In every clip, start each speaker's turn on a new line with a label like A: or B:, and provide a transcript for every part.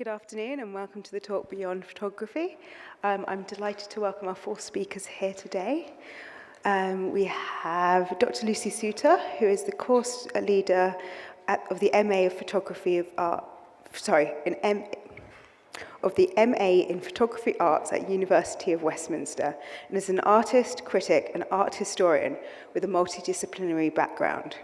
A: Good afternoon and welcome to the talk Beyond Photography. I'm delighted to welcome our four speakers here today. We have Dr. Lucy Soutter, who is the course leader of the MA of Photography of Art, of the MA in Photography Arts at University of Westminster, and is an artist, critic, and art historian with a multidisciplinary background.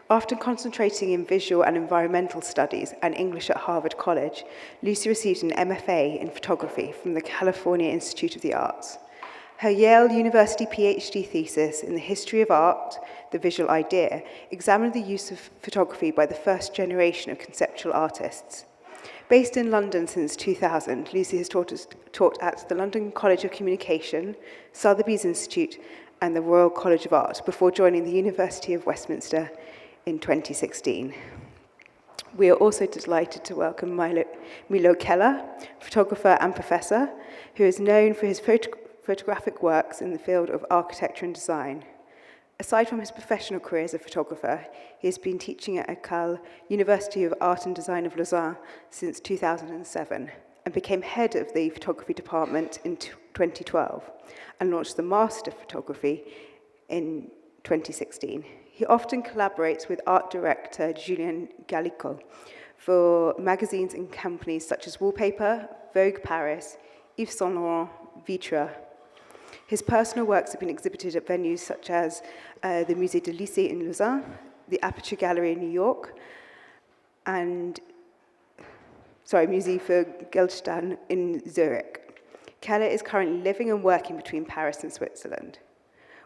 A: After concentrating in visual and environmental studies and English at Harvard College, Lucy received an MFA in photography from the California Institute of the Arts. Her Yale University PhD thesis in the history of art, the visual idea, examined the use of photography by the first generation of conceptual artists. Based in London since 2000, Lucy has taught at the London College of Communication, Sotheby's Institute, and the Royal College of Art before joining the University of Westminster in 2016. We are also delighted to welcome Milo Keller, photographer and professor, who is known for his photographic works in the field of architecture and design. Aside from his professional career as a photographer, he has been teaching at École, University of Art and Design of Lausanne, since 2007, and became head of the photography department in 2012, and launched the Master of Photography in 2016. He often collaborates with art director Julien Gallico for magazines and companies such as Wallpaper, Vogue Paris, Yves Saint Laurent, Vitra. His personal works have been exhibited at venues such as the Musée de Lycée in Lausanne, the Aperture Gallery in New York, and Musée for Geldstein in Zurich. Keller is currently living and working between Paris and Switzerland.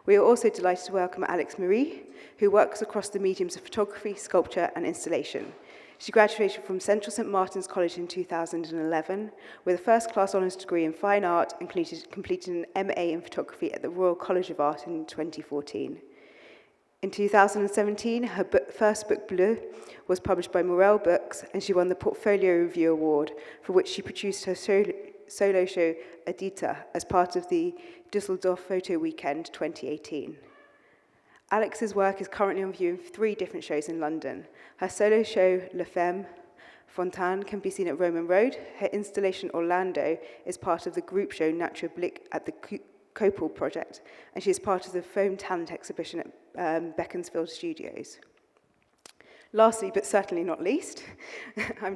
A: We are also delighted to welcome Alix Marie, who works across the mediums of photography, sculpture, and installation. She graduated from Central St. Martin's College in 2011 with a first-class honours degree in fine art and completed an MA in photography at the Royal College of Art in 2014. In 2017, her first book, Bleu, was published by Morel Books, and she won the Portfolio Review Award, for which she produced her solo show, Edita, as part of the Düsseldorf Photo Weekend 2018. Alix's work is currently on view in 3 different shows in London. Her solo show, La Femme Fontaine, can be seen at Roman Road. Her installation, Orlando, is part of the group show Natural Blick at the Copal Project, and she is part of the Foam Talent exhibition at Beaconsfield Studios. Lastly, but certainly not least,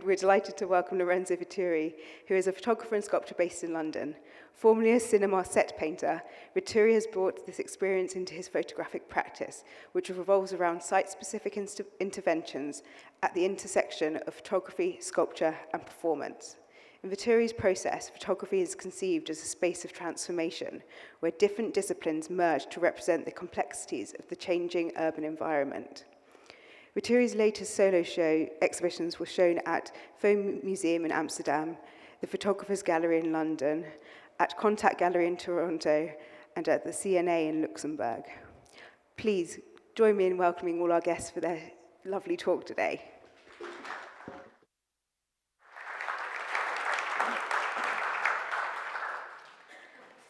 A: we're delighted to welcome Lorenzo Vitturi, who is a photographer and sculptor based in London. Formerly a cinema set painter, Vitturi has brought this experience into his photographic practice, which revolves around site-specific interventions at the intersection of photography, sculpture, and performance. In Vitturi's process, photography is conceived as a space of transformation, where different disciplines merge to represent the complexities of the changing urban environment. Vitturi's latest solo show exhibitions were shown at Foam Museum in Amsterdam, the Photographers Gallery in London, at Contact Gallery in Toronto, and at the CNA in Luxembourg. Please join me in welcoming all our guests for their lovely talk today.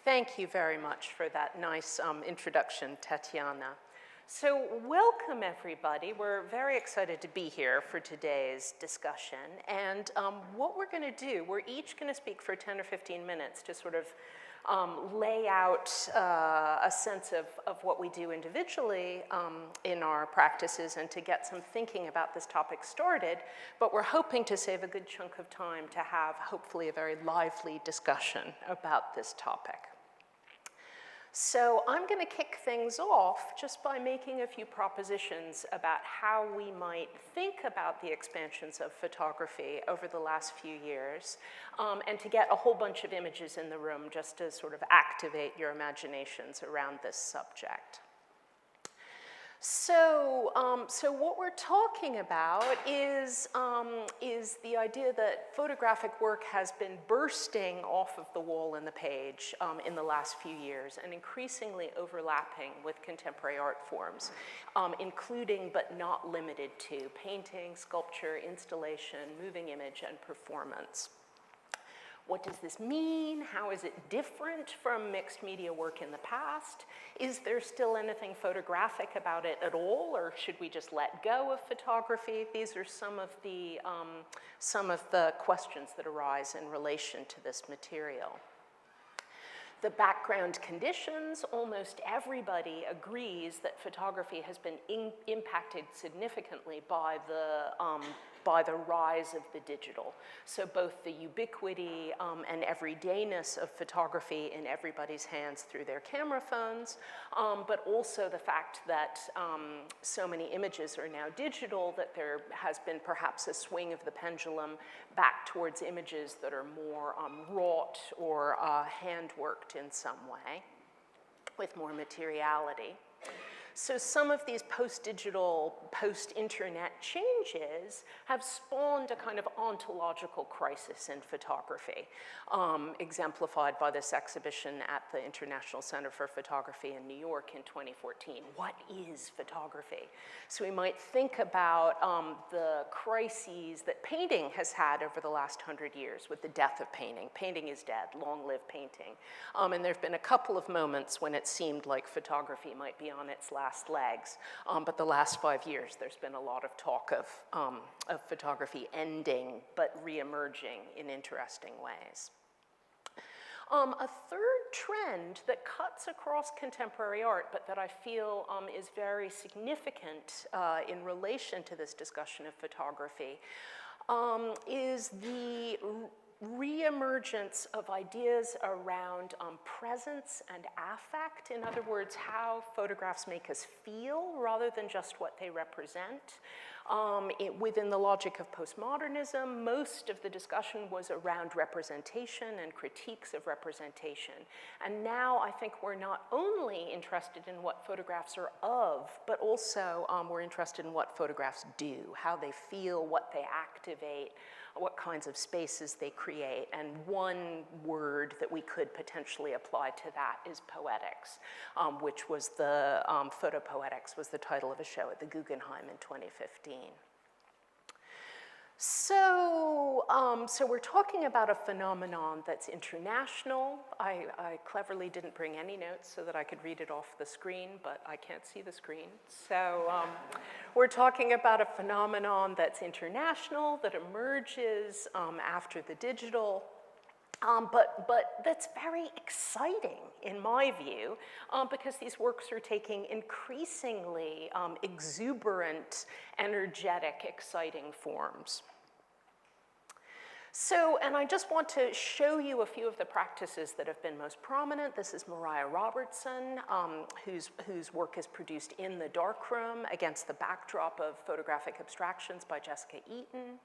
B: Thank you very much for that nice introduction, Tatiana. So welcome, everybody. We're very excited to be here for today's discussion. And what we're going to do, we're each going to speak for 10 or 15 minutes to sort of lay out a sense of what we do individually in our practices and to get some thinking about this topic started. But we're hoping to save a good chunk of time to have, hopefully, a very lively discussion about this topic. So I'm going to kick things off just by making a few propositions about how we might think about the expansions of photography over the last few years, and to get a whole bunch of images in the room just to sort of activate your imaginations around this subject. So what we're talking about is the idea that photographic work has been bursting off of the wall and the page in the last few years and increasingly overlapping with contemporary art forms, including but not limited to painting, sculpture, installation, moving image, and performance. What does this mean? How is it different from mixed media work in the past? Is there still anything photographic about it at all, or should we just let go of photography? These are some of the questions that arise in relation to this material. The background conditions, almost everybody agrees that photography has been impacted significantly by the rise of the digital. So both the ubiquity and everydayness of photography in everybody's hands through their camera phones, but also the fact that so many images are now digital that there has been perhaps a swing of the pendulum back towards images that are more wrought or hand-worked in some way with more materiality. So some of these post-digital, post-internet changes have spawned a kind of ontological crisis in photography, exemplified by this exhibition at the International Center for Photography in New York in 2014. What is photography? So we might think about the crises that painting has had over the last 100 years with the death of painting. Painting is dead, long live painting. And there have been a couple of moments when it seemed like photography might be on its last legs. But the last 5 years, there's been a lot of talk of photography ending, but re-emerging in interesting ways. A third trend that cuts across contemporary art, but that I feel is very significant in relation to this discussion of photography, is the re-emergence of ideas around presence and affect. In other words, how photographs make us feel rather than just what they represent. Within the logic of postmodernism, most of the discussion was around representation and critiques of representation. And now I think we're not only interested in what photographs are of, but also we're interested in what photographs do, how they feel, what they activate, what kinds of spaces they create. And one word that we could potentially apply to that is poetics, which was the, photopoetics was the title of a show at the Guggenheim in 2015. So we're talking about a phenomenon that's international. I cleverly didn't bring any notes so that I could read it off the screen, but I can't see the screen. So we're talking about a phenomenon that's international, that emerges after the digital, but that's very exciting in my view, because these works are taking increasingly exuberant, energetic, exciting forms. So, and I just want to show you a few of the practices that have been most prominent. This is Mariah Robertson, whose work is produced in the darkroom against the backdrop of photographic abstractions by Jessica Eaton.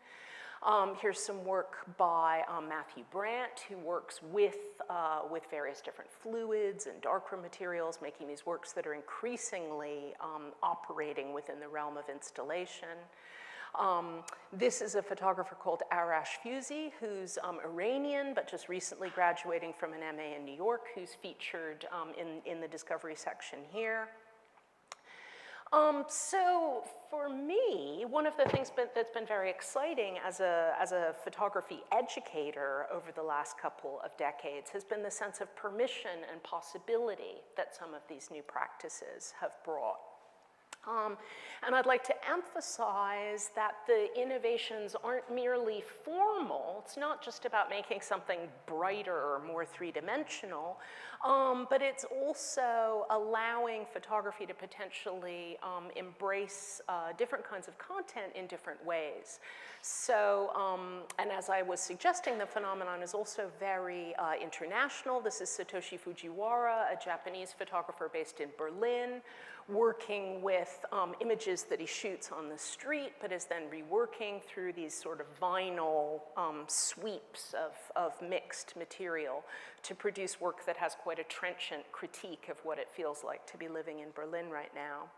B: Here's some work by Matthew Brandt, who works with various different fluids and darkroom materials, making these works that are increasingly operating within the realm of installation. This is a photographer called Arash Fouzi, who's Iranian, but just recently graduating from an MA in New York, who's featured in the discovery section here. So for me, one of the things that's been very exciting as a photography educator over the last couple of decades has been the sense of permission and possibility that some of these new practices have brought. And I'd like to emphasize that the innovations aren't merely formal. It's not just about making something brighter or more three-dimensional, but it's also allowing photography to potentially embrace different kinds of content in different ways. So, and as I was suggesting, the phenomenon is also very international. This is Satoshi Fujiwara, a Japanese photographer based in Berlin, working with images that he shoots on the street, but is then reworking through these sort of vinyl sweeps of mixed material to produce work that has quite a trenchant critique of what it feels like to be living in Berlin right now.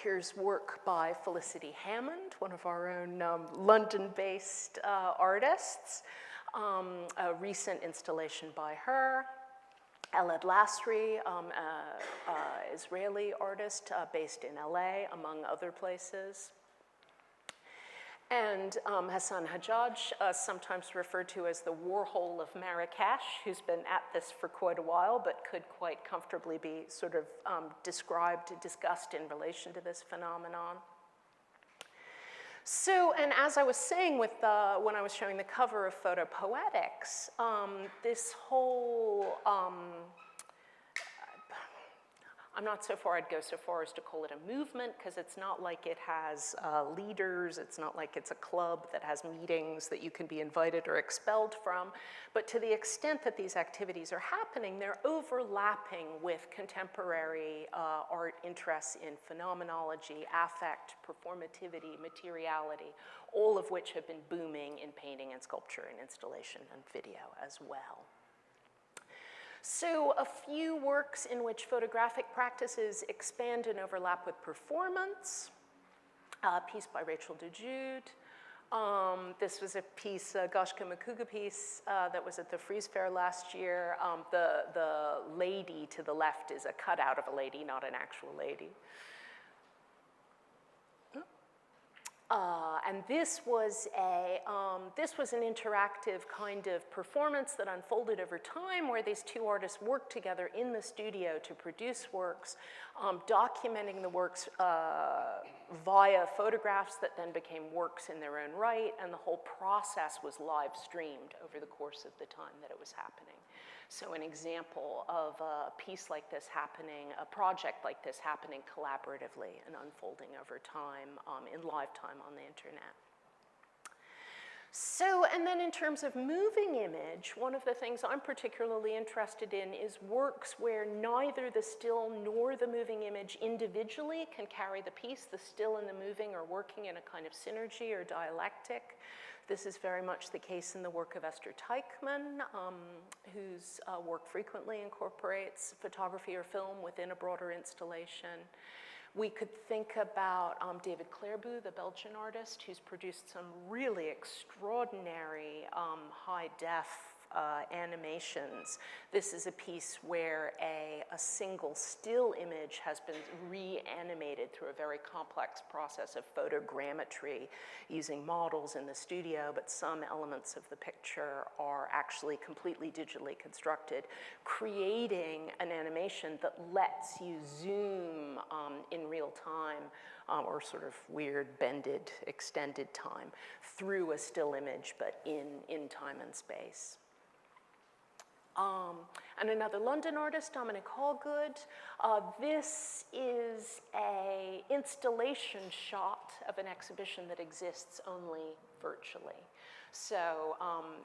B: Here's work by Felicity Hammond, one of our own London-based artists, a recent installation by her. Elad Lasri, Israeli artist based in LA, among other places. And Hassan Hajjaj, sometimes referred to as the Warhol of Marrakesh, who's been at this for quite a while, but could quite comfortably be sort of discussed in relation to this phenomenon. So, and as I was saying when I was showing the cover of Photopoetics, this whole, I'm not so far, I'd go so far as to call it a movement, because it's not like it has leaders, it's not like it's a club that has meetings that you can be invited or expelled from, but to the extent that these activities are happening, they're overlapping with contemporary art interests in phenomenology, affect, performativity, materiality, all of which have been booming in painting and sculpture and installation and video as well. So a few works in which photographic practices expand and overlap with performance. A piece by Rachel DeJude. This was a piece, a Goshka Makuga piece that was at the Frieze Fair last year. The lady to the left is a cutout of a lady, not an actual lady. And this was an interactive kind of performance that unfolded over time, where these two artists worked together in the studio to produce works, documenting the works via photographs that then became works in their own right, and the whole process was live streamed over the course of the time that it was happening. So an example of a piece like this happening, a project like this happening collaboratively and unfolding over time in live time on the internet. So, and then in terms of moving image, one of the things I'm particularly interested in is works where neither the still nor the moving image individually can carry the piece. The still and the moving are working in a kind of synergy or dialectic. This is very much the case in the work of Esther Teichmann, whose work frequently incorporates photography or film within a broader installation. We could think about David Clairbout, the Belgian artist, who's produced some really extraordinary high-def animations. This is a piece where a single still image has been reanimated through a very complex process of photogrammetry using models in the studio, but some elements of the picture are actually completely digitally constructed, creating an animation that lets you zoom in real time or sort of weird, bended, extended time through a still image, but in time and space. And another London artist, Dominic Hallgood. This is an installation shot of an exhibition that exists only virtually. So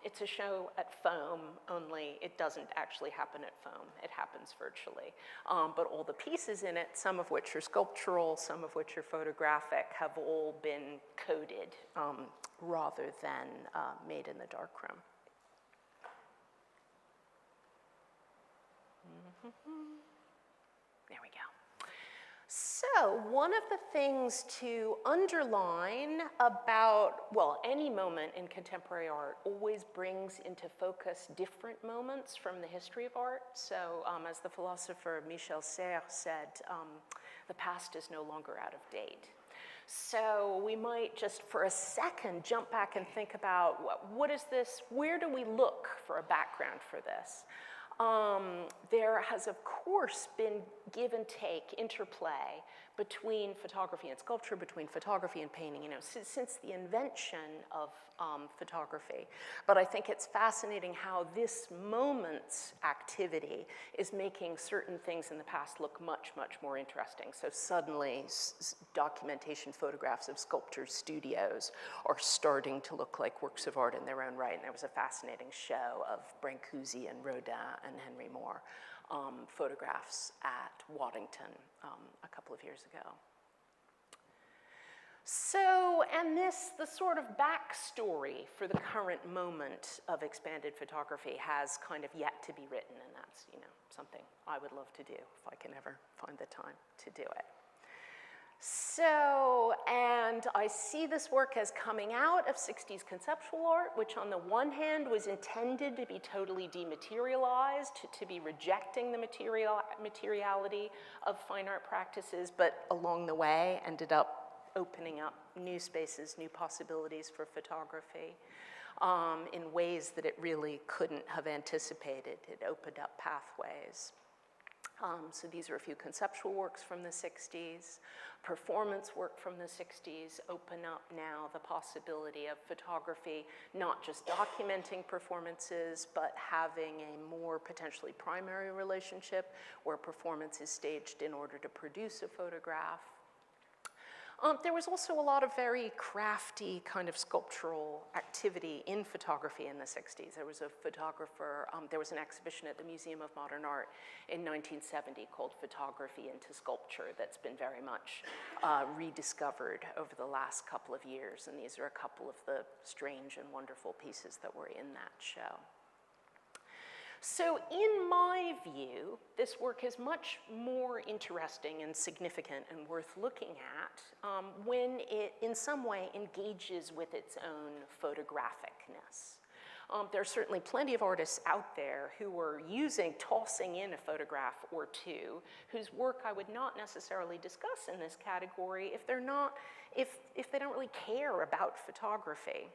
B: it's a show at Foam, only it doesn't actually happen at Foam. It happens virtually. But all the pieces in it, some of which are sculptural, some of which are photographic, have all been coded rather than made in the darkroom. There we go. So one of the things to underline about, well, any moment in contemporary art always brings into focus different moments from the history of art. So as the philosopher Michel Serres said, the past is no longer out of date. So we might just for a second jump back and think about what is this, where do we look for a background for this? There has, of course, been give and take, interplay between photography and sculpture, between photography and painting, you know, since the invention of photography. But I think it's fascinating how this moment's activity is making certain things in the past look much, much more interesting. So suddenly, documentation photographs of sculptors' studios are starting to look like works of art in their own right. And there was a fascinating show of Brancusi and Rodin and Henry Moore photographs at Waddington a couple of years ago. So, and the sort of backstory for the current moment of expanded photography has kind of yet to be written, and that's, you know, something I would love to do if I can ever find the time to do it. So, and I see this work as coming out of 60s conceptual art, which on the one hand was intended to be totally dematerialized, to be rejecting the materiality of fine art practices, but along the way ended up opening up new spaces, new possibilities for photography in ways that it really couldn't have anticipated. It opened up pathways. So these are a few conceptual works from the 60s. Performance work from the 60s open up now the possibility of photography not just documenting performances, but having a more potentially primary relationship where performance is staged in order to produce a photograph. There was also a lot of very crafty kind of sculptural activity in photography in the 60s. There was a photographer, there was an exhibition at the Museum of Modern Art in 1970 called Photography into Sculpture that's been very much rediscovered over the last couple of years, and these are a couple of the strange and wonderful pieces that were in that show. So in my view, this work is much more interesting and significant and worth looking at when it in some way engages with its own photographicness. There are certainly plenty of artists out there who are tossing in a photograph or two, whose work I would not necessarily discuss in this category if they don't really care about photography.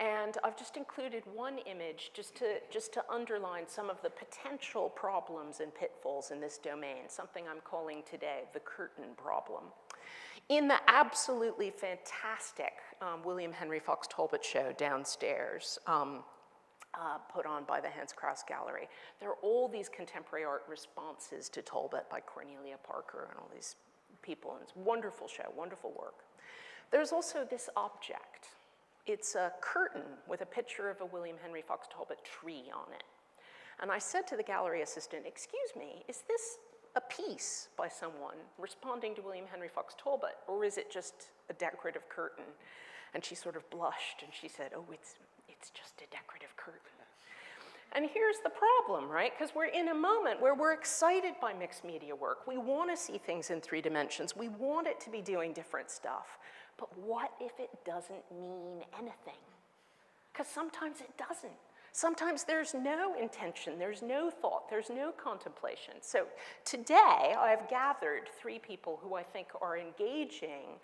B: And I've just included one image just to underline some of the potential problems and pitfalls in this domain, something I'm calling today the curtain problem. In the absolutely fantastic William Henry Fox Talbot show downstairs, put on by the Hans Kraus Gallery, there are all these contemporary art responses to Talbot by Cornelia Parker and all these people, and it's a wonderful show, wonderful work. There's also this object. It's a curtain with a picture of a William Henry Fox Talbot tree on it. And I said to the gallery assistant, "Excuse me, is this a piece by someone responding to William Henry Fox Talbot, or is it just a decorative curtain?" And she sort of blushed and she said, "Oh, it's just a decorative curtain." And here's the problem, right? Because we're in a moment where we're excited by mixed media work. We want to see things in 3 dimensions. We want it to be doing different stuff. But what if it doesn't mean anything? Because sometimes it doesn't. Sometimes there's no intention, there's no thought, there's no contemplation. So today I've gathered 3 people who I think are engaging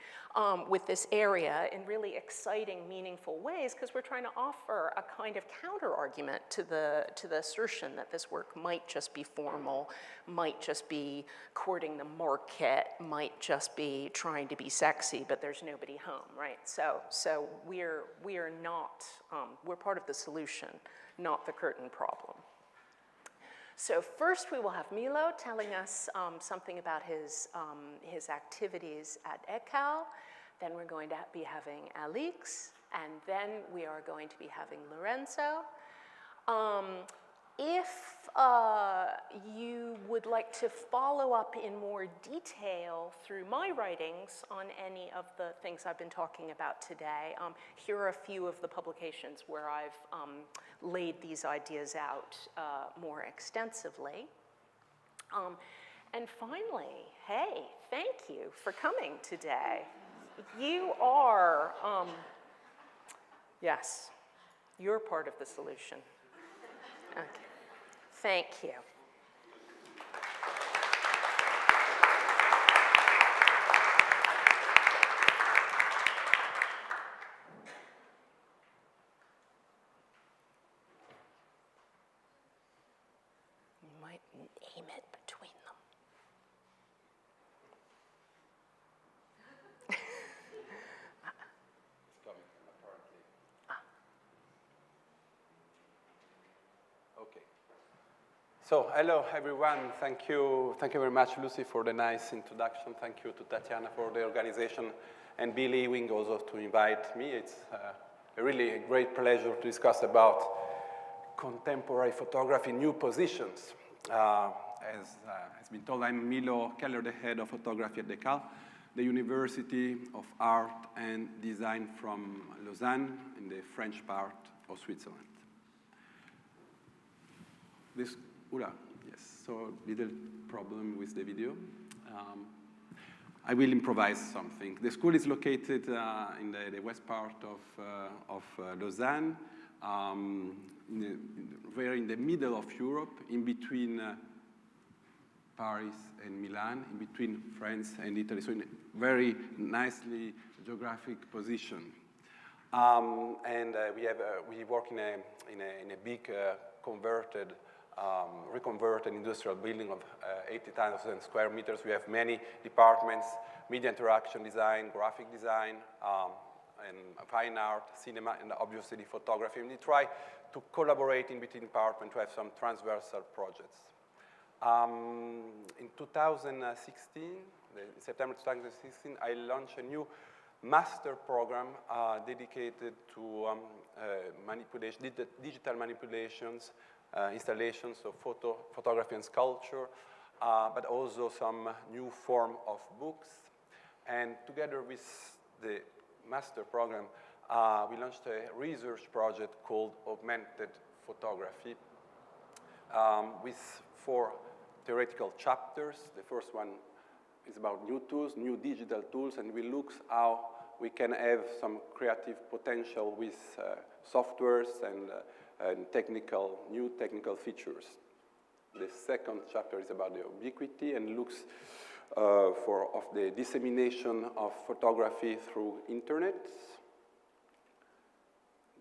B: with this area in really exciting, meaningful ways, because we're trying to offer a kind of counter-argument to the assertion that this work might just be formal, might just be courting the market, might just be trying to be sexy, but there's nobody home, right? So we're not, we're part of the solution, not the curtain problem. So first we will have Milo telling us something about his activities at École. Then we're going to be having Alix, and then we are going to be having Lorenzo. If you would like to follow up in more detail through my writings on any of the things I've been talking about today, here are a few of the publications where I've laid these ideas out more extensively. And finally, hey, thank you for coming today. You are, yes, you're part of the solution. Okay. Thank you. You might aim it between them.
C: It's coming, apparently. Okay. So, hello everyone. Thank you very much, Lucy, for the nice introduction. Thank you to Tatiana for the organization, and Billy Wing also to invite me. It's really a great pleasure to discuss about contemporary photography, new positions. As has been told, I'm Milo Keller, the head of photography at École, the University of Art and Design from Lausanne in the French part of Switzerland. Yes, so little problem with the video. I will improvise something. The school is located in the west part of Lausanne, very in the middle of Europe, in between Paris and Milan, in between France and Italy. So very nicely geographic position. We work in a big reconverted industrial building of 80,000 square meters. We have many departments: media interaction design, graphic design, and fine art, cinema, and obviously photography. And we try to collaborate in between departments to have some transversal projects. In 2016, in September 2016, I launched a new master program dedicated to digital manipulations, installations of photography and sculpture, but also some new form of books. And together with the master program, we launched a research project called Augmented Photography with 4 theoretical chapters. The first one is about new tools, new digital tools, and we look how we can have some creative potential with softwares and new technical features. The second chapter is about the ubiquity and looks of the dissemination of photography through internet.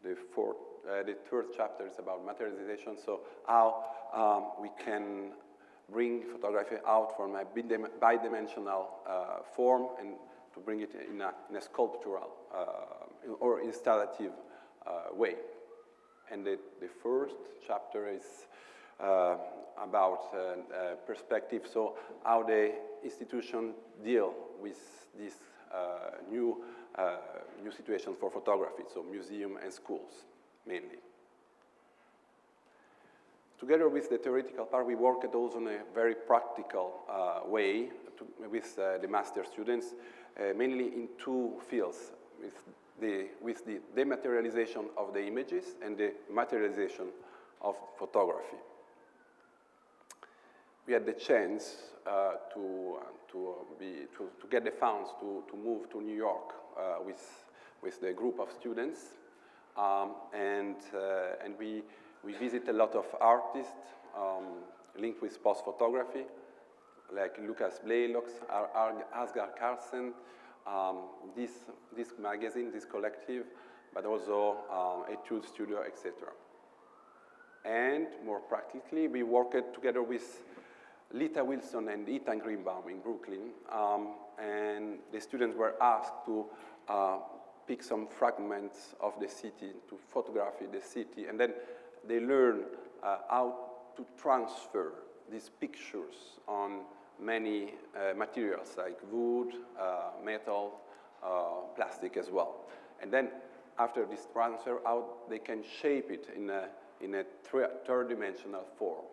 C: The third chapter is about materialization, so how we can bring photography out from a bidimensional form and to bring it in a sculptural or installative way. And the first chapter is about perspective, so how the institution deal with this new situation for photography, so museum and schools mainly. Together with the theoretical part, we worked also in a very practical way with the master students, mainly in 2 fields, with the dematerialization of the images and the materialization of photography. We had the chance to get the funds to move to New York with the group of students, and we visit a lot of artists linked with post-photography, like Lucas Blaylock, Asghar Carlsen, this magazine, this collective, but also Etude Studio, etc. And more practically, we worked together with Lita Wilson and Ethan Greenbaum in Brooklyn, and the students were asked to pick some fragments of the city, to photograph the city, and then they learn how to transfer these pictures on many materials like wood, metal, plastic as well. And then after this transfer, how they can shape it in a third-dimensional form.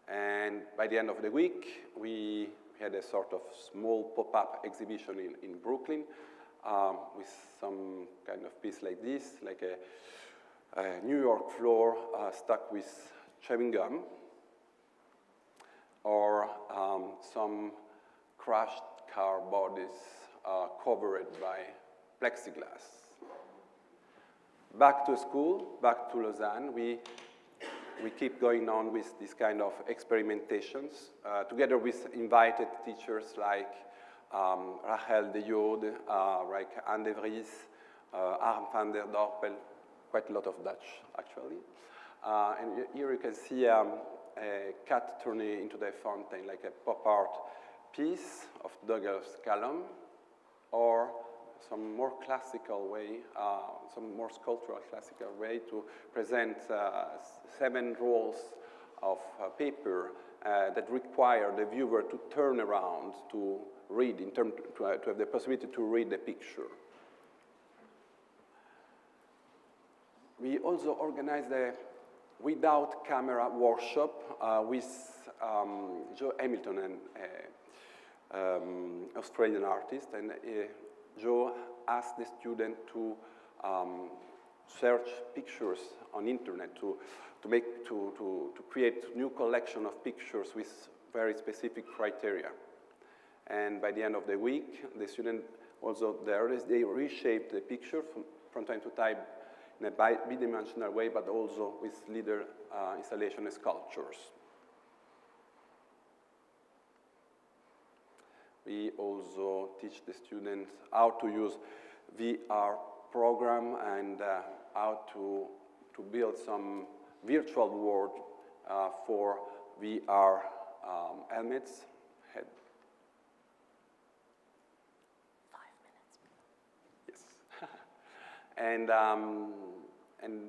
C: And by the end of the week, we had a sort of small pop-up exhibition in Brooklyn with some kind of piece like this, like a New York floor stuck with chewing gum, or some crushed car bodies covered by plexiglass. Back to school, back to Lausanne, we keep going on with this kind of experimentations, together with invited teachers like Rachel de Jode, like Anne de Vries, Harm van der Dorpel, quite a lot of Dutch, actually. And here you can see a cat turning into the fountain, like a pop art piece of Douglas Callum, or some more classical way, some more sculptural classical way to present 7 rolls of paper that require the viewer to turn around to read, to have the possibility to read the picture. We also organized a without camera workshop with Joe Hamilton, an Australian artist, and Joe asked the student to search pictures on internet to create new collection of pictures with very specific criteria. And by the end of the week, the student also they reshaped the picture from time to time in a bidimensional way, but also with leader installation and sculptures. We also teach the students how to use VR program and how to build some virtual world for VR helmets. Head.
B: 5 minutes.
C: Yes. And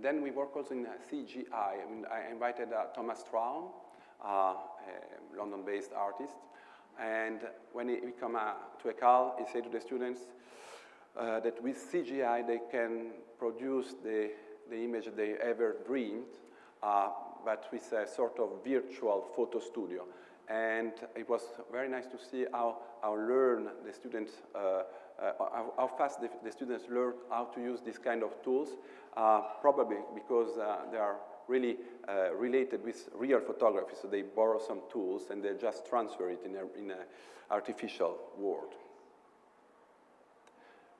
C: then we work also in CGI. I mean, I invited Thomas Traum, a London-based artist. And when we come to École, he said to the students that with CGI they can produce the image they ever dreamed, but with a sort of virtual photo studio. And it was very nice to see how the students, how fast the students learn how to use this kind of tools, probably because they are really related with real photography, so they borrow some tools and they just transfer it in an artificial world.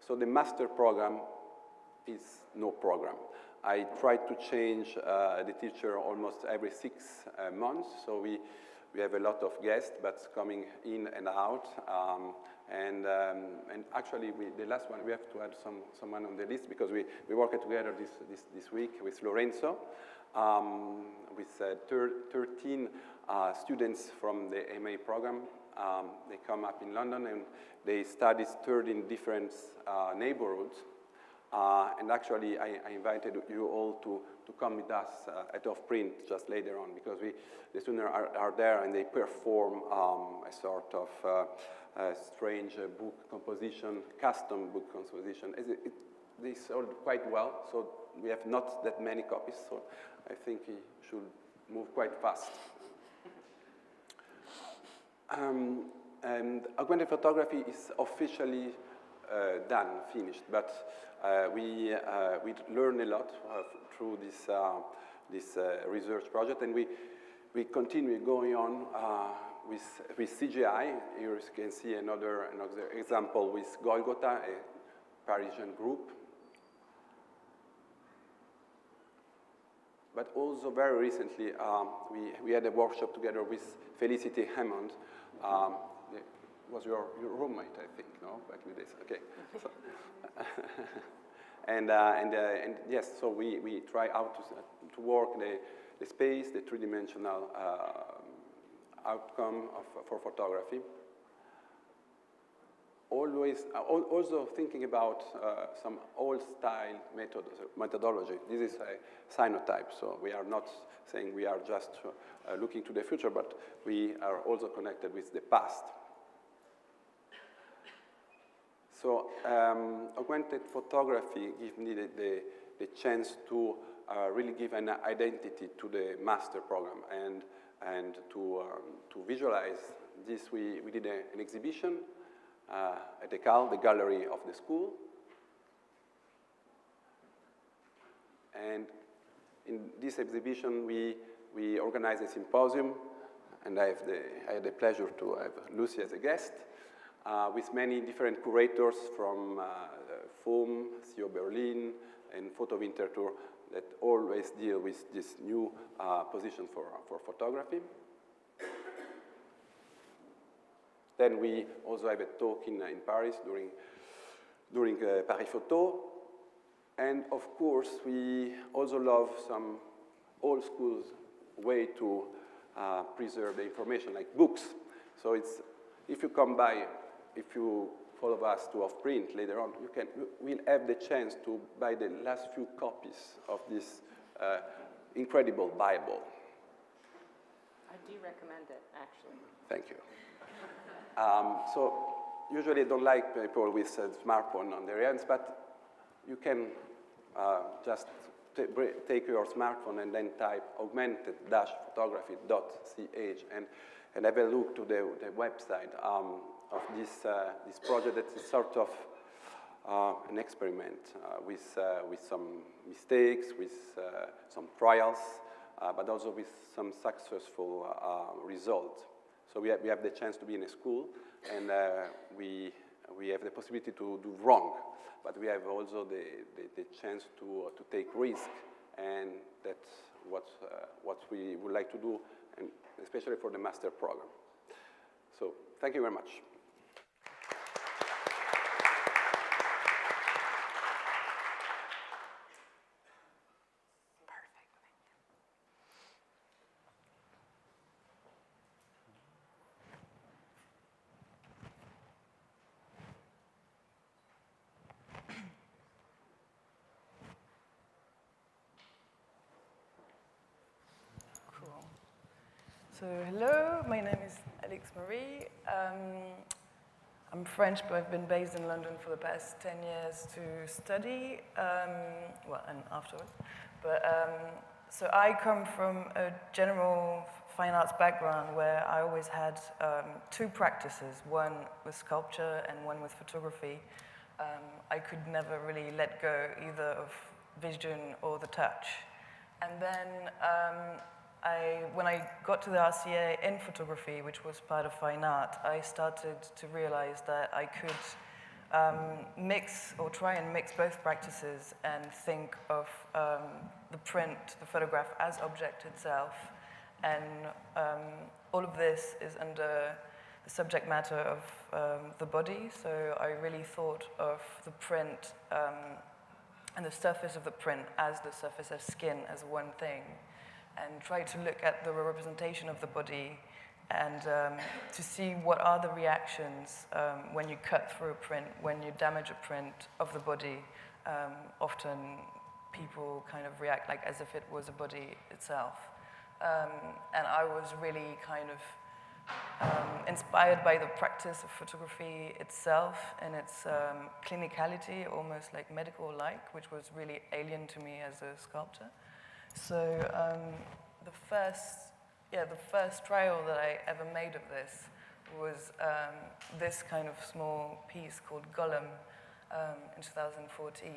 C: So the master program is no program. I try to change the teacher almost every 6 months, so we have a lot of guests, but coming in and out. And actually, the last one, we have to add someone on the list because we worked together this week with Lorenzo, with 13 students from the MA program. They come up in London and they study 13 different neighborhoods. And actually, I invited you all to come with us at Off-Print just later on, because the students are there and they perform a sort of strange book composition, custom book composition. They sold quite well, so we have not that many copies, so I think we should move quite fast. And augmented photography is officially finished, but we learn a lot through this research project, and we continue going on with CGI. Here you can see another example with Golgotha, a Parisian group. But also very recently, we had a workshop together with Felicity Hammond. Was your roommate, I think, no? Back in the days, okay. So, and yes, so we try out to work the space, the three-dimensional outcome for photography. Always, also thinking about some old-style methodology. This is a cynotype, so we are not saying we are just looking to the future, but we are also connected with the past. So augmented photography gives me the chance to really give an identity to the master program, and to visualize this. We did an exhibition at ECAL, the gallery of the school. And in this exhibition, we organized a symposium, and I had the pleasure to have Lucy as a guest, with many different curators from FOAM, CO Berlin, and Photo Winter Tour that always deal with this new position for photography. Then we also have a talk in Paris during Paris Photo. And of course, we also love some old school way to preserve the information, like books. So if you come by, if you follow us to Off-Print later on, we'll have the chance to buy the last few copies of this incredible Bible.
B: I do recommend it, actually.
C: Thank you. So usually I don't like people with a smartphone on their hands, but you can just take your smartphone and then type augmented-photography.ch and have a look to the website of this project that is sort of an experiment with some mistakes, with some trials, but also with some successful results. So we have the chance to be in a school, and we have the possibility to do wrong, but we have also the chance to take risk, and that's what we would like to do, and especially for the master program. So thank you very much.
D: So hello, my name is Alix Marie. I'm French, but I've been based in London for the past 10 years to study, and afterwards. But so I come from a general fine arts background where I always had two practices, one with sculpture and one with photography. I could never really let go either of vision or the touch. And then when I got to the RCA in photography, which was part of fine art, I started to realize that I could mix or try and mix both practices and think of the print, the photograph, as object itself. And all of this is under the subject matter of the body. So I really thought of the print and the surface of the print as the surface of skin as one thing, and try to look at the representation of the body and to see what are the reactions when you cut through a print, when you damage a print of the body. Often people kind of react like as if it was a body itself. And I was really kind of inspired by the practice of photography itself and its clinicality, almost like medical-like, which was really alien to me as a sculptor. So the first trial that I ever made of this was this kind of small piece called Golem in 2014,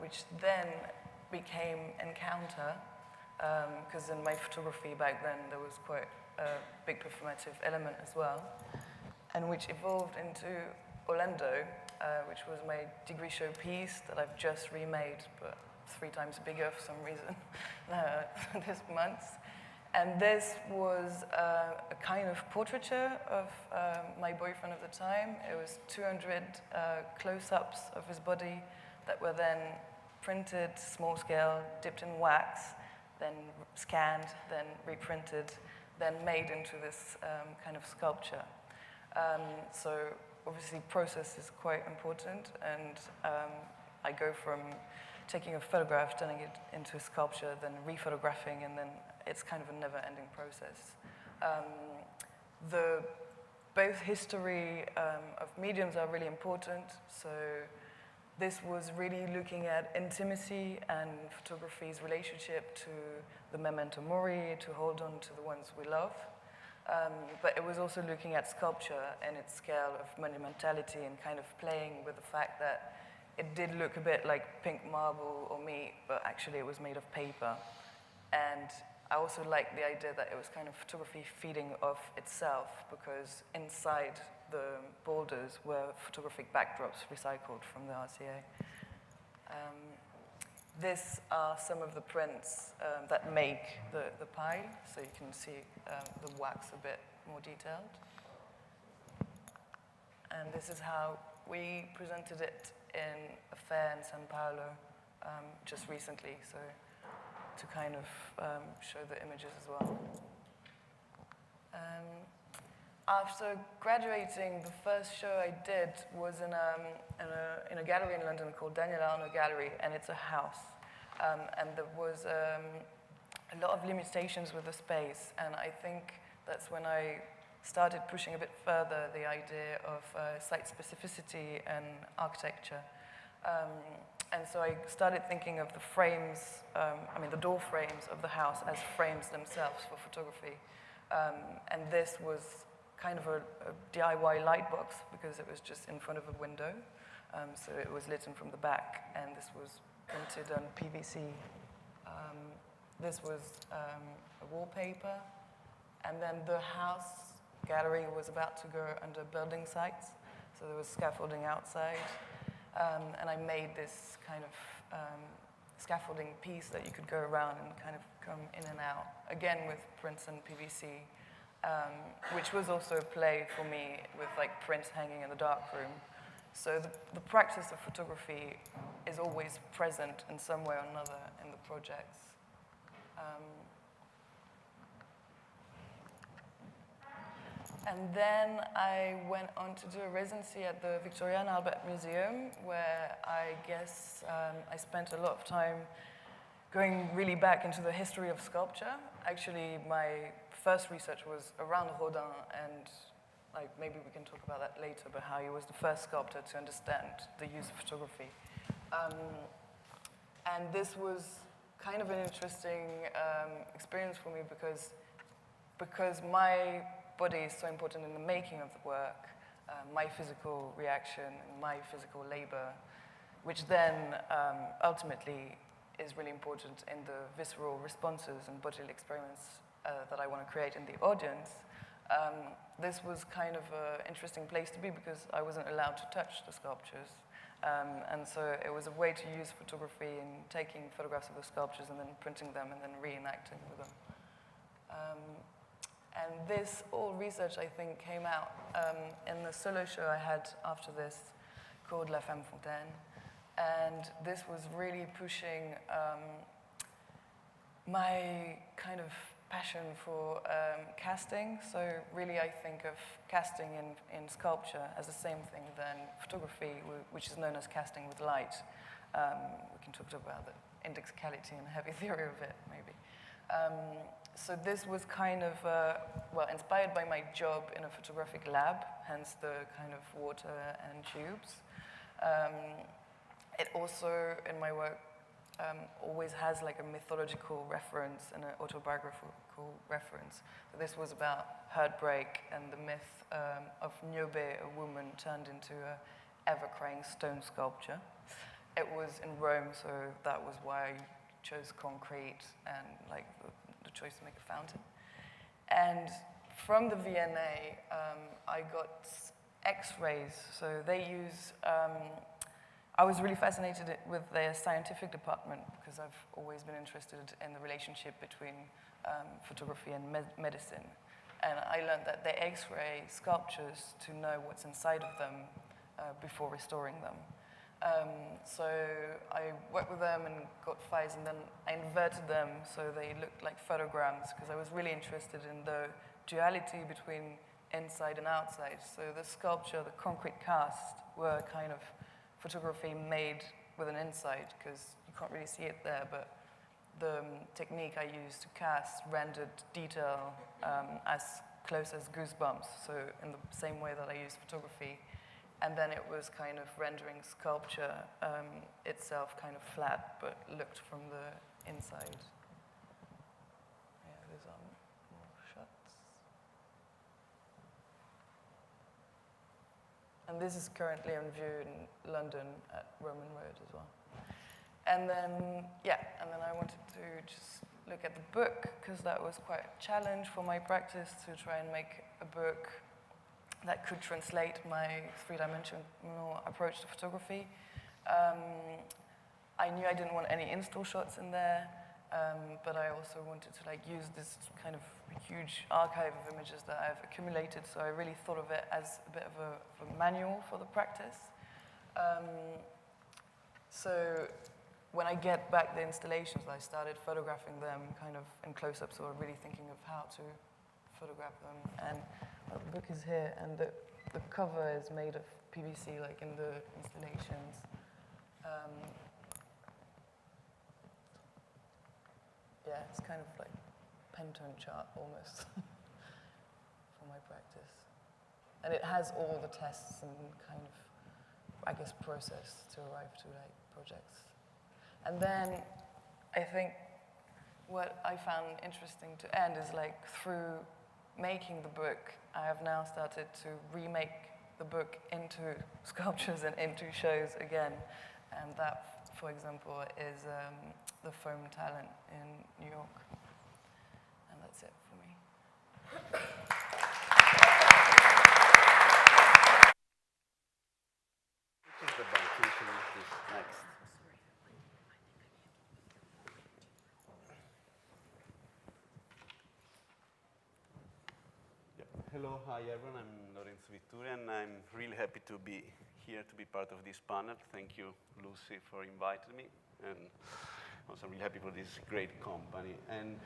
D: which then became Encounter, because in my photography back then there was quite a big performative element as well, and which evolved into Orlando, which was my degree show piece that I've just remade, but 3 times bigger for some reason this month. And this was a kind of portraiture of my boyfriend at the time. It was 200 close-ups of his body that were then printed small scale, dipped in wax, then scanned, then reprinted, then made into this kind of sculpture. So obviously process is quite important, and I go from taking a photograph, turning it into a sculpture, then rephotographing, and then it's kind of a never-ending process. Both history of mediums are really important, so this was really looking at intimacy and photography's relationship to the memento mori, to hold on to the ones we love. But it was also looking at sculpture and its scale of monumentality and kind of playing with the fact that it did look a bit like pink marble or meat, but actually it was made of paper. And I also liked the idea that it was kind of photography feeding off itself, because inside the boulders were photographic backdrops recycled from the RCA. These are some of the prints that make the pile, so you can see the wax a bit more detailed. And this is how we presented it in a fair in Sao Paulo just recently, so to kind of show the images as well. After graduating, the first show I did was in a gallery in London called Daniel Arnaud Gallery, and it's a house. And there was a lot of limitations with the space, and I think that's when I started pushing a bit further the idea of site specificity and architecture. And so I started thinking of the frames, the door frames of the house as frames themselves for photography. And this was kind of a DIY light box, because it was just in front of a window. So it was lit in from the back, and this was printed on PVC. This was a wallpaper. And then the house gallery was about to go under building sites, so there was scaffolding outside. And I made this kind of scaffolding piece that you could go around and kind of come in and out, again with prints and PVC, which was also a play for me with like prints hanging in the darkroom. So the practice of photography is always present in some way or another in the projects. And then I went on to do a residency at the Victoria and Albert Museum, where I guess I spent a lot of time going really back into the history of sculpture. Actually, my first research was around Rodin, and like maybe we can talk about that later, but how he was the first sculptor to understand the use of photography. And this was kind of an interesting experience for me because my body is so important in the making of the work, my physical reaction, and my physical labor, which then ultimately is really important in the visceral responses and bodily experiments that I want to create in the audience. This was kind of an interesting place to be because I wasn't allowed to touch the sculptures. And so it was a way to use photography in taking photographs of the sculptures and then printing them and then reenacting with them. And this all research, I think, came out in the solo show I had after this called La Femme Fontaine. And this was really pushing my kind of passion for casting. So really I think of casting in sculpture as the same thing than photography, which is known as casting with light. We can talk about the indexicality and heavy theory of it, maybe. So this was kind of, well, inspired by my job in a photographic lab, hence the kind of water and tubes. It also, in my work, always has like a mythological reference and an autobiographical reference. So this was about heartbreak and the myth of Niobe, a woman turned into an ever-crying stone sculpture. It was in Rome, so that was why I chose concrete and like the choice to make a fountain. And from the V&A, I got X-rays. So they use, I was really fascinated with their scientific department because I've always been interested in the relationship between photography and medicine. And I learned that they X-ray sculptures to know what's inside of them before restoring them. So I worked with them and got files, and then I inverted them so they looked like photograms because I was really interested in the duality between inside and outside. So the sculpture, the concrete cast, were kind of photography made with an inside because you can't really see it there, but the technique I used to cast rendered detail as close as goosebumps, so in the same way that I used photography. And then it was kind of rendering sculpture itself kind of flat, but looked from the inside. Yeah, these are more shots. And this is currently on view in London at Roman Road as well. And then, yeah, and then I wanted to just look at the book, because that was quite a challenge for my practice to try and make a book that could translate my three-dimensional approach to photography. I knew I didn't want any install shots in there, but I also wanted to use this kind of huge archive of images that I've accumulated, so I really thought of it as a bit of a manual for the practice. So when I get back the installations, I started photographing them kind of in close-up, so really thinking of how to photograph them. And the book is here, and the cover is made of PVC, like in the installations. Yeah, it's kind of like Pantone chart almost for my practice. And it has all the tests and kind of, I guess, process to arrive to projects. And then I think what I found interesting to end is through making the book, I have now started to remake the book into sculptures and into shows again. And that, for example, is the Foam Talent in New York. And that's it for me.
C: Which is the bancation is next? Hello, hi everyone, I'm Lorenzo Vitturi, and I'm really happy to be here to be part of this panel. Thank you, Lucy, for inviting me, and also really happy for this great company. And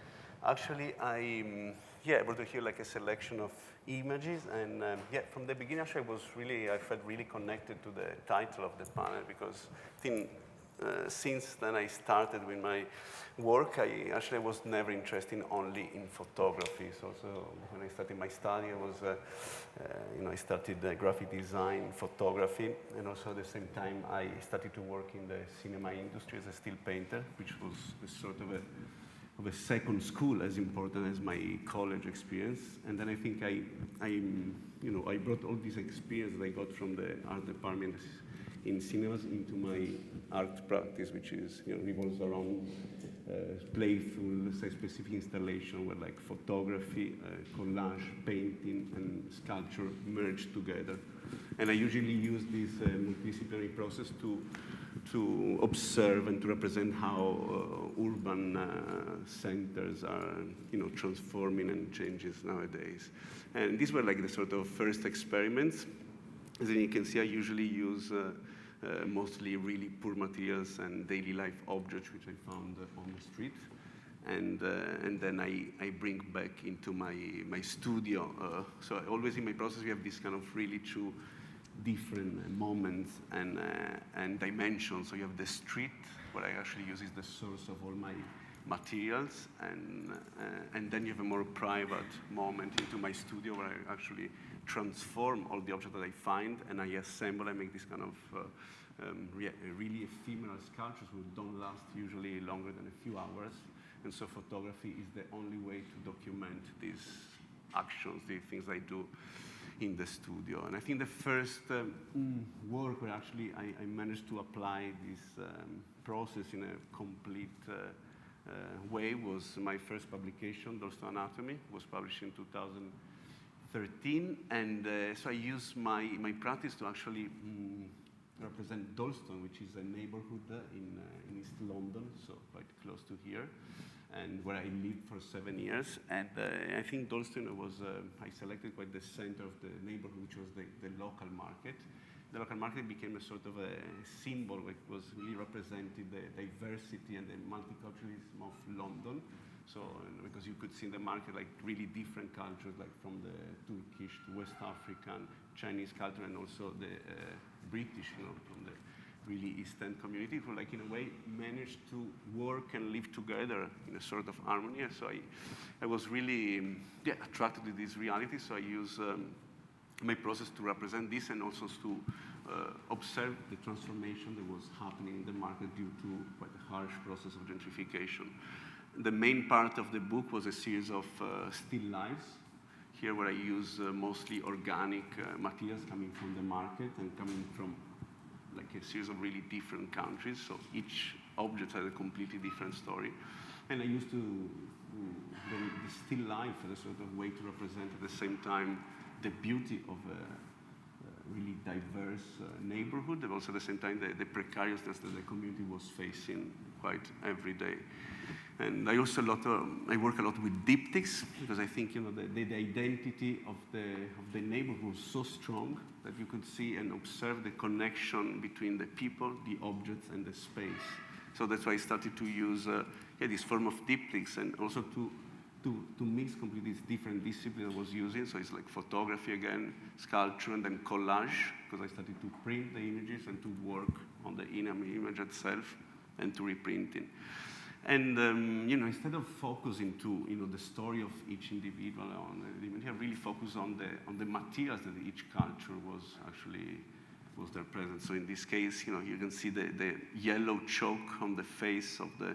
C: actually, I'm able to hear a selection of images, and from the beginning, actually, I felt really connected to the title of the panel, because I think
E: since then I started with my work. I actually was never interested only in photography. So when I started my study, I was, I started graphic design, photography, and also at the same time I started to work in the cinema industry as a still painter, which was a sort of a second school, as important as my college experience. And then I think I brought all this experience that I got from the art department in cinemas into my art practice, which is, revolves around playful, specific installation where like photography, collage, painting, and sculpture merge together. And I usually use this multidisciplinary process to observe and to represent how urban centers are, transforming and changes nowadays. And these were like the sort of first experiments. As you can see, I usually use mostly really poor materials and daily life objects, which I found on the street. And then I bring back into my studio. So always in my process, we have this kind of really two different moments and dimensions. So you have the street, where I actually use is the source of all my materials, and then you have a more private moment into my studio where I actually transform all the objects that I find, and I assemble. I make this kind of really ephemeral sculptures which don't last usually longer than a few hours. And so photography is the only way to document these actions, the things I do in the studio. And I think the first work where actually I managed to apply this process in a complete way was my first publication, Dolstone Anatomy, was published in 2013. And so I used my practice to actually represent Dalston, which is a neighborhood in East London, so quite close to here, and where I lived for 7 years. And I think Dalston was, I selected quite the center of the neighborhood, which was the local market. The local market became a sort of a symbol, which was really represented the diversity and the multiculturalism of London. So, because you could see in the market like really different cultures, like from the Turkish to West African, Chinese culture, and also the British, from the really Eastern community, who like in a way managed to work and live together in a sort of harmony. And so I was really attracted to this reality. So I use my process to represent this and also to observe the transformation that was happening in the market due to quite a harsh process of gentrification. The main part of the book was a series of still lifes, here where I use mostly organic materials coming from the market and coming from like a series of really different countries. So each object has a completely different story. And I used the still life as a sort of way to represent at the same time the beauty of a really diverse neighborhood, and also at the same time the precariousness that the community was facing quite every day. And I also I work a lot with diptychs, because I think the identity of the neighborhood was so strong that you could see and observe the connection between the people, the objects, and the space. So that's why I started to use this form of diptychs, and also to mix completely these different disciplines I was using. So it's like photography again, sculpture, and then collage, because I started to print the images and to work on the image itself and to reprinting. And instead of focusing to the story of each individual on the image, I really focused on the materials that each culture was their present. So in this case, you can see the yellow chalk on the face of the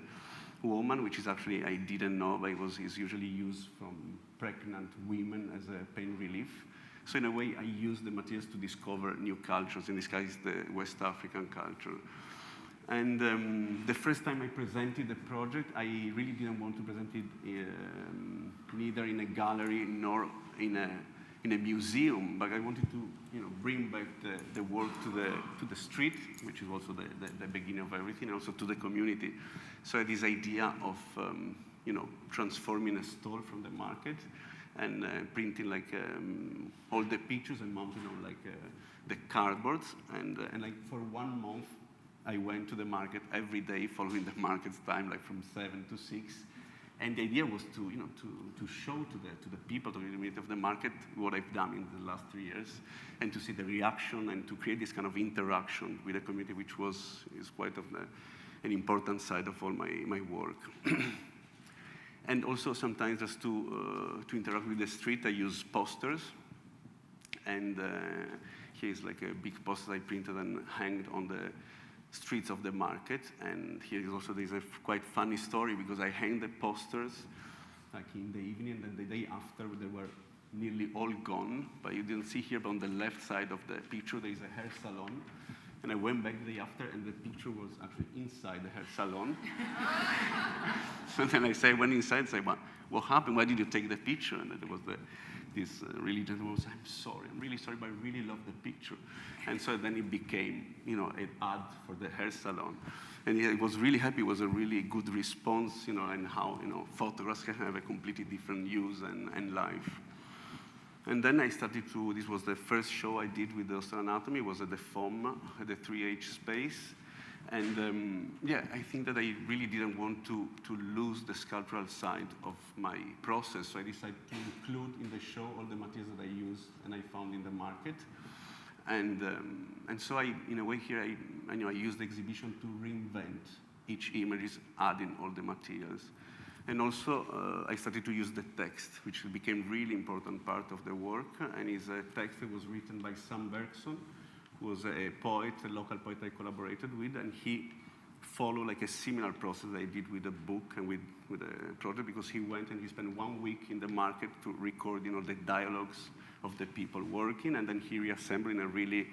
E: woman, which is actually, I didn't know, but is usually used from pregnant women as a pain relief. So in a way, I use the materials to discover new cultures, in this case, the West African culture. And the first time I presented the project, I really didn't want to present it neither in a gallery nor in a museum, but I wanted to bring back the work to the street, which is also the beginning of everything, and also to the community. So this idea of transforming a stall from the market and printing like all the pictures and mounting on like the cardboards, and like for 1 month I went to the market every day, following the market's time, like from 7 to 6. And the idea was to, to show to the people, to the community of the market, what I've done in the last 3 years, and to see the reaction and to create this kind of interaction with the community, which is quite of an important side of all my work. And also sometimes just to interact with the street, I use posters. And here's like a big poster I printed and hanged on the streets of the market. And here is also, there's a quite funny story because I hanged the posters like in the evening, and then the day after they were nearly all gone. But you didn't see here, but on the left side of the picture, there is a hair salon. And I went back the day after, and the picture was actually inside the hair salon. So then I went inside and said, what happened? Why did you take the picture? And there was this really gentleman was, I'm sorry, I'm really sorry, but I really love the picture. And so then it became, an ad for the hair salon. And he was really happy. It was a really good response, and how, photographs can have a completely different use and life. And then I started this was the first show I did with the osteoanatomy. It was at the FOM, at the 3H space. And I think that I really didn't want to lose the sculptural side of my process. So I decided to include in the show all the materials that I used and I found in the market. And so in a way here, I used the exhibition to reinvent each image, adding all the materials. And also, I started to use the text, which became really important part of the work, and is a text that was written by Sam Bergson, who was a poet, a local poet I collaborated with, and he followed like a similar process I did with the book and with the project, because he went and he spent 1 week in the market to record, the dialogues of the people working, and then he reassembled in a really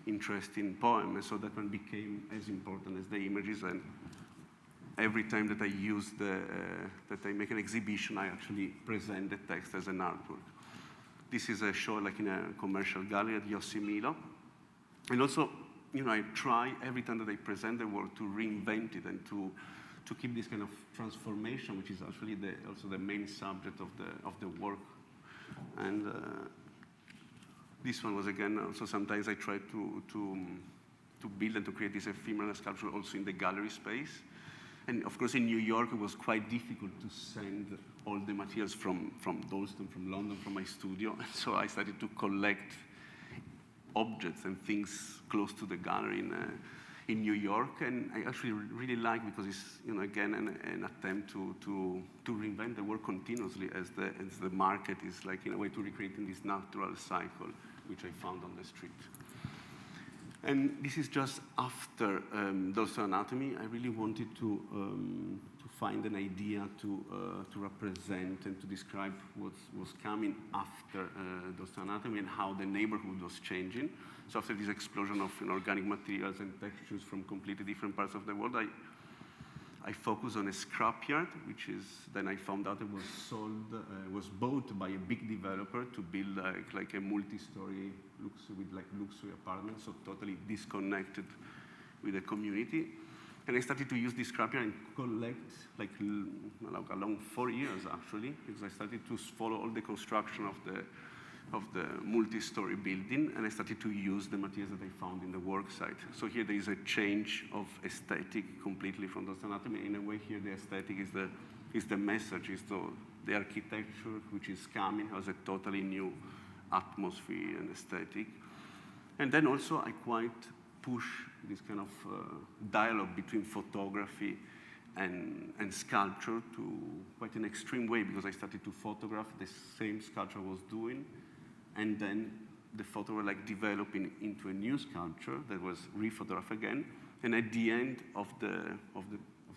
E: interesting poem, and so that one became as important as the images. And every time that that I make an exhibition, I actually present the text as an artwork. This is a show like in a commercial gallery at Yosemite. And also, I try every time that I present the work to reinvent it and to keep this kind of transformation, which is actually also the main subject of the work. And this one was, again, also sometimes I try to build and to create this ephemeral sculpture also in the gallery space. And of course, in New York, it was quite difficult to send all the materials from Dalston, from London, from my studio. And so I started to collect objects and things close to the gallery in New York. And I actually really like, because it's, again, an attempt to reinvent the work continuously as the market is like, in a way, to recreating this natural cycle, which I found on the street. And this is just after osteoanatomy. I really wanted to find an idea to represent and to describe what was coming after osteoanatomy and how the neighborhood was changing. So after this explosion of organic materials and textures from completely different parts of the world, I focused on a scrapyard, which is, then I found out it was sold, was bought by a big developer to build like a multi-story luxury apartments, so totally disconnected with the community. And I started to use this scrapyard and collect like along 4 years actually, because I started to follow all the construction of the multi-story building, and I started to use the materials that I found in the work site. So here there is a change of aesthetic completely from the anatomy. In a way here the aesthetic is the message, is the architecture which is coming, has a totally new atmosphere and aesthetic. And then also I quite push this kind of dialogue between photography and sculpture to quite an extreme way, because I started to photograph the same sculpture I was doing, and then the photo were like developing into a new sculpture that was re-photographed again. And at the end of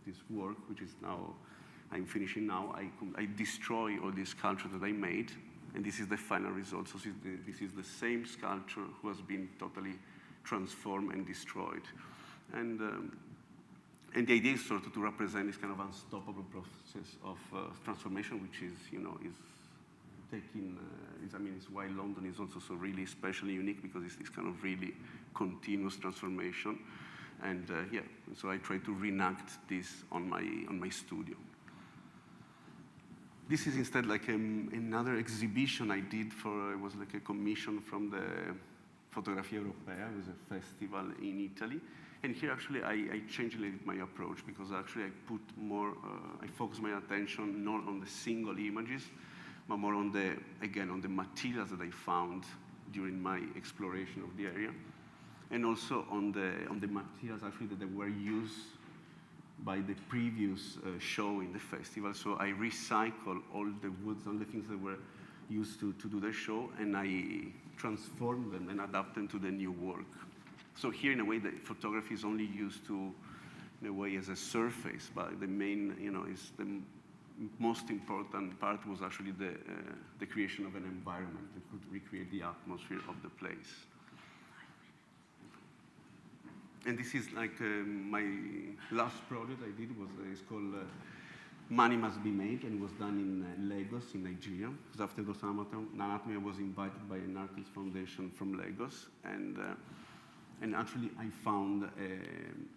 E: this work, which is now, I'm finishing now, I destroy all these sculptures that I made, and this is the final result. So this is the same sculpture who has been totally transformed and destroyed. And the idea is sort of to represent this kind of unstoppable process of transformation, which is, is taking, it's why London is also so really especially unique, because it's this kind of really continuous transformation. And so I try to reenact this on my studio. This is instead like another exhibition I did it was like a commission from the Fotografia Europea. It was a festival in Italy. And here actually I changed a little bit my approach, because actually I put more, I focus my attention not on the single images, but more on the, again, on the materials that I found during my exploration of the area, and also on the materials actually that were used by the previous show in the festival. So I recycle all the woods, all the things that were used to do the show, and I transform them and adapt them to the new work. So here, in a way, the photography is only used to, in a way, as a surface, but the main, is the most important part was actually the creation of an environment that could recreate the atmosphere of the place. And this is like my last project I did it's called Money Must Be Made, and it was done in Lagos, in Nigeria. Because after those anatomy, I was invited by an artist foundation from Lagos, and actually I found a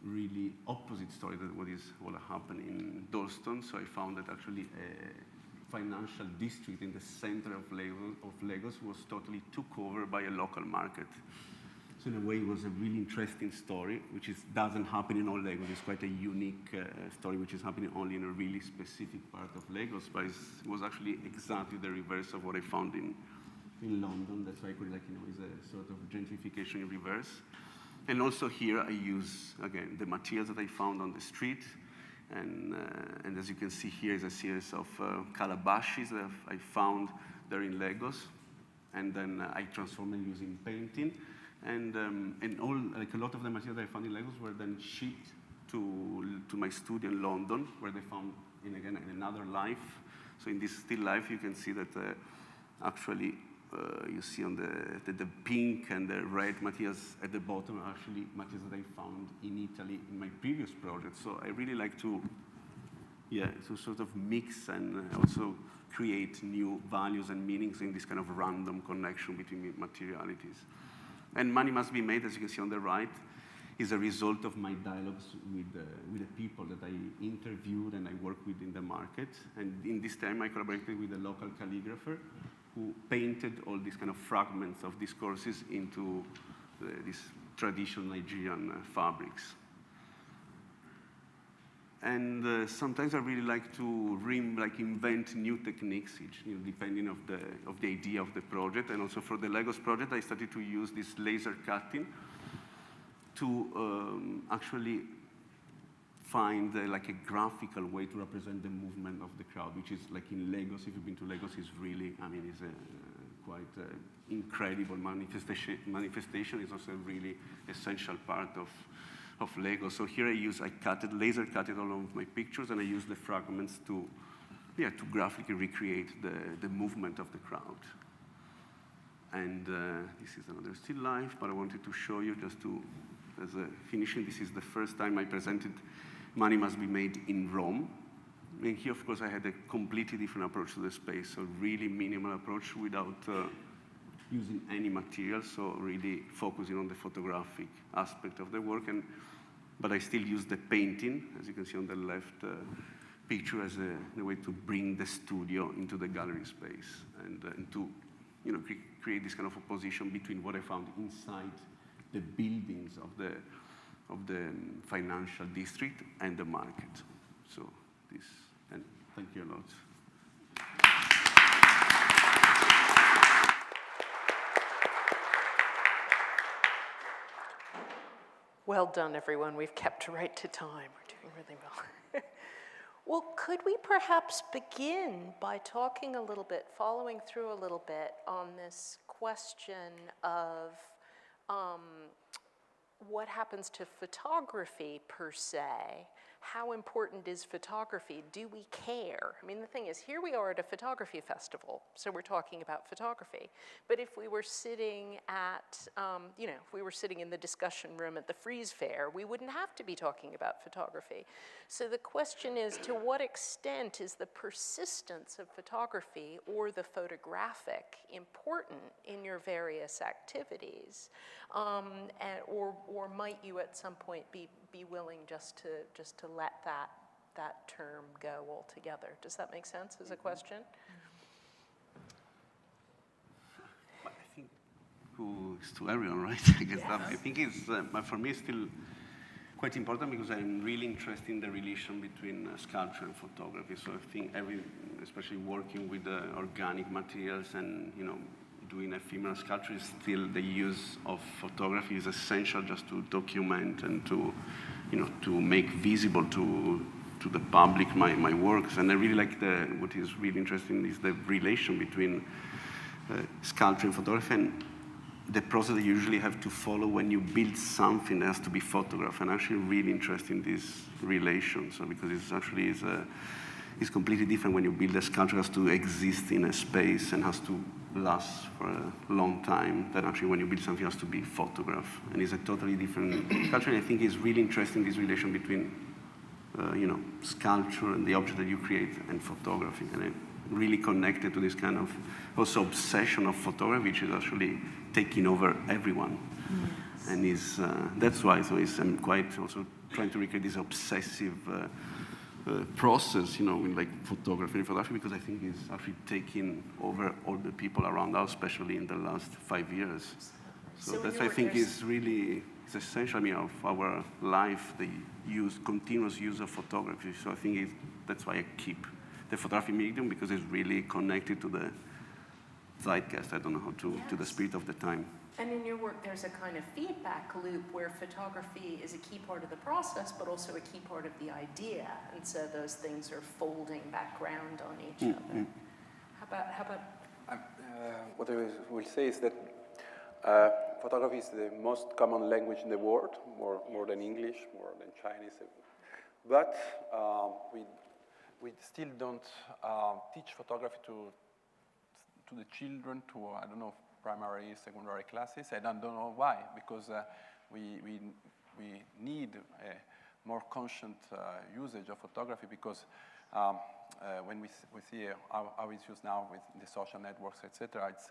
E: really opposite story than what happened in Dalston. So I found that actually a financial district in the center of Lagos was totally took over by a local market. So in a way, it was a really interesting story, which doesn't happen in all Lagos. It's quite a unique story, which is happening only in a really specific part of Lagos, but it was actually exactly the reverse of what I found in London. That's why I call it it's a sort of gentrification in reverse. And also here, I use, again, the materials that I found on the street. And as you can see here is a series of calabashes that I found there in Lagos. And then I transformed them using painting. And a lot of the materials that I found in Lagos were then shipped to my studio in London, where they found, in another life. So in this still life, you can see that actually, you see on the pink and the red materials at the bottom are actually materials that I found in Italy in my previous project. So I really like to sort of mix and also create new values and meanings in this kind of random connection between materialities. And Money Must Be Made, as you can see on the right, is a result of my dialogues with the people that I interviewed and I worked with in the market. And in this time, I collaborated with a local calligrapher who painted all these kind of fragments of discourses into these traditional Nigerian fabrics. And sometimes I really like to invent new techniques, depending of the idea of the project. And also for the Lagos project, I started to use this laser cutting to actually find like a graphical way to represent the movement of the crowd, which is like in Lagos. If you've been to Lagos, is really, it's a quite incredible manifestation. Manifestation is also a really essential part of Lagos. So here I laser cutted all of my pictures, and I use the fragments to graphically recreate the movement of the crowd. And this is another still life, but I wanted to show you as a finishing, this is the first time I presented Money Must Be Made in Rome. And here, of course, I had a completely different approach to the space, so really minimal approach without using any material, so really focusing on the photographic aspect of the work. But I still use the painting, as you can see on the left picture, as a way to bring the studio into the gallery space and to create this kind of opposition between what I found inside the buildings of the financial district and the market. So this, and thank you a lot.
B: Well done, everyone. We've kept right to time. We're doing really well. Well, could we perhaps begin by talking a little bit, following through a little bit on this question of what happens to photography per se? How important is photography? Do we care? I mean, the thing is, here we are at a photography festival, so we're talking about photography. But if we were sitting at, if we were sitting in the discussion room at the Frieze Fair, we wouldn't have to be talking about photography. So the question is, to what extent is the persistence of photography or the photographic important in your various activities? Or might you at some point be willing just to let that term go altogether? Does that make sense as a question?
E: I think it's to everyone, right? I guess that, I think it's, for me, it's still quite important because I'm really interested in the relation between sculpture and photography. So I think especially working with organic materials and doing ephemeral sculpture is still the use of photography is essential just to document and to make visible to the public my works. And I really like what is really interesting is the relation between sculpture and photography and the process that you usually have to follow when you build something that has to be photographed. And actually really interested in this relation. So because it's completely different when you build a sculpture that has to exist in a space and has to last for a long time than actually when you build something that has to be photographed. And it's a totally different culture. And I think it's really interesting, this relation between sculpture and the object that you create and photography. And I'm really connected to this kind of also obsession of photography, which is actually taking over everyone. Mm. And that's why I'm quite also trying to recreate this obsessive process, with like photography, because I think it's actually taking over all the people around us, especially in the last 5 years. So that's, I think, is really essential of our life, the continuous use of photography. So I think that's why I keep the photography medium, because it's really connected to the zeitgeist, I don't know how to the spirit of the time.
B: And in your work, there's a kind of feedback loop where photography is a key part of the process, but also a key part of the idea. And so those things are folding background on each other. How about?
C: What I will say is that photography is the most common language in the world, more than English, more than Chinese. But we still don't teach photography to the children, to, I don't know, primary, secondary classes. I don't know why, because we need a more conscious usage of photography, because when we see how it's used now with the social networks, etc., it's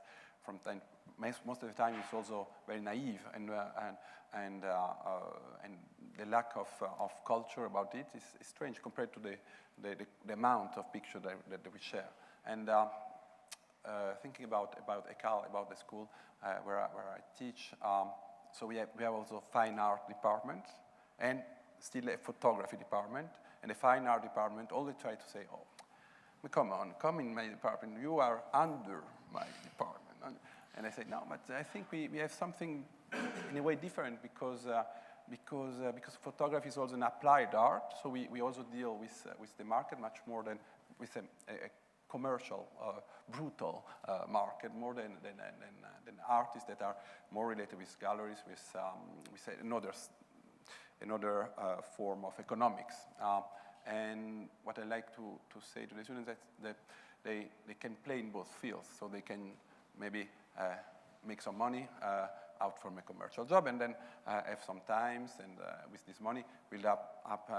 C: most of the time it's also very naive, and the lack of culture about it is strange compared to the amount of pictures that we share. And thinking about ECAL, about the school where I teach, so we have also fine art department and still a photography department. And the fine art department always try to say, oh, come in my department, you are under my department. And I say, no, but I think we have something in a way different, because photography is also an applied art, so we also deal with the market much more than with a commercial, brutal market, more than artists that are more related with galleries, with another form of economics. And what I like to say to the students is that they can play in both fields, so they can maybe make some money out from a commercial job, and then have some times, and with this money build up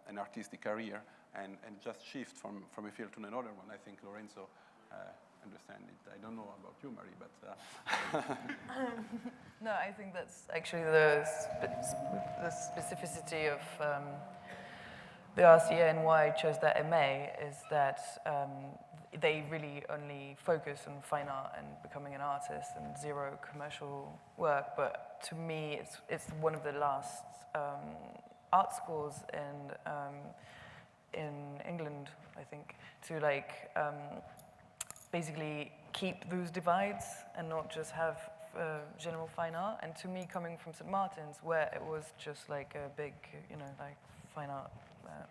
C: an artistic career, and just shift from a field to another one. I think Lorenzo understand it. I don't know about you, Marie, but...
D: No, I think that's actually the specificity of the RCA and why I chose that MA, is that they really only focus on fine art and becoming an artist and zero commercial work. But to me, it's one of the last art schools in England, I think, to basically keep those divides and not just have general fine art. And to me, coming from St. Martin's, where it was just like a big, fine art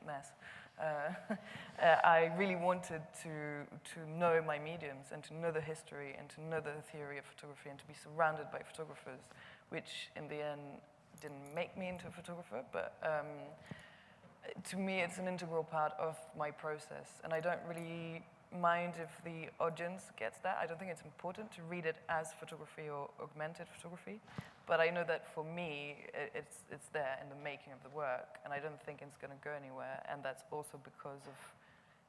D: mess, I really wanted to know my mediums and to know the history and to know the theory of photography and to be surrounded by photographers, which in the end didn't make me into a photographer, but to me it's an integral part of my process, and I don't really mind if the audience gets that. I don't think it's important to read it as photography or augmented photography, but I know that for me, it's there in the making of the work, and I don't think it's going to go anywhere, and that's also because of,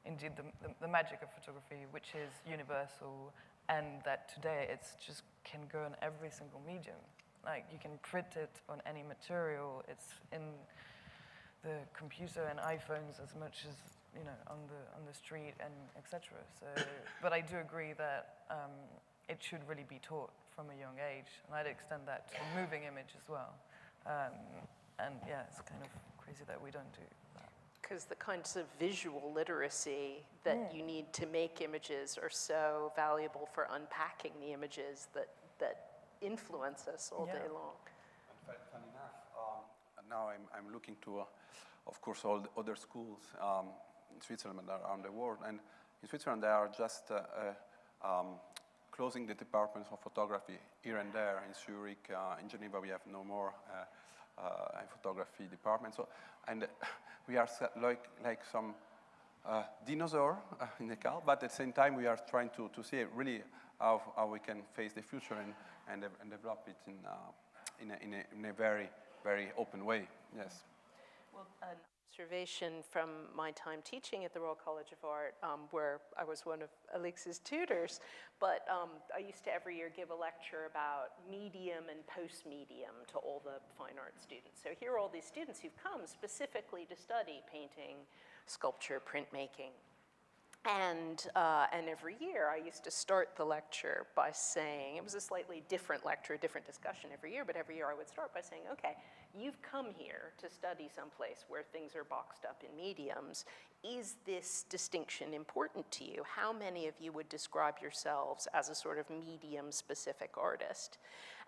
D: indeed, the magic of photography, which is universal, and that today it's just can go on every single medium. Like, you can print it on any material, it's in the computer and iPhones as much as on the street, and etc. So, but I do agree that it should really be taught from a young age, and I'd extend that to moving image as well. And yeah, it's kind of crazy that we don't do that.
B: Because the kinds of visual literacy that you need to make images are so valuable for unpacking the images that influence us all day long.
C: And funny enough, now I'm looking to, of course, all the other schools in Switzerland and around the world. And in Switzerland, they are just closing the departments of photography here and there. In Zurich, in Geneva, we have no more photography department. So, and we are like some dinosaur in ECAL, but at the same time, we are trying to see really how we can face the future and develop it in a very, very open way. Yes.
B: Well, an observation from my time teaching at the Royal College of Art, where I was one of Alix's tutors, but I used to every year give a lecture about medium and post-medium to all the fine art students. So here are all these students who've come specifically to study painting, sculpture, printmaking. And every year I used to start the lecture by saying, it was a slightly different lecture, a different discussion every year, but every year I would start by saying, okay, you've come here to study someplace where things are boxed up in mediums. Is this distinction important to you? How many of you would describe yourselves as a sort of medium-specific artist?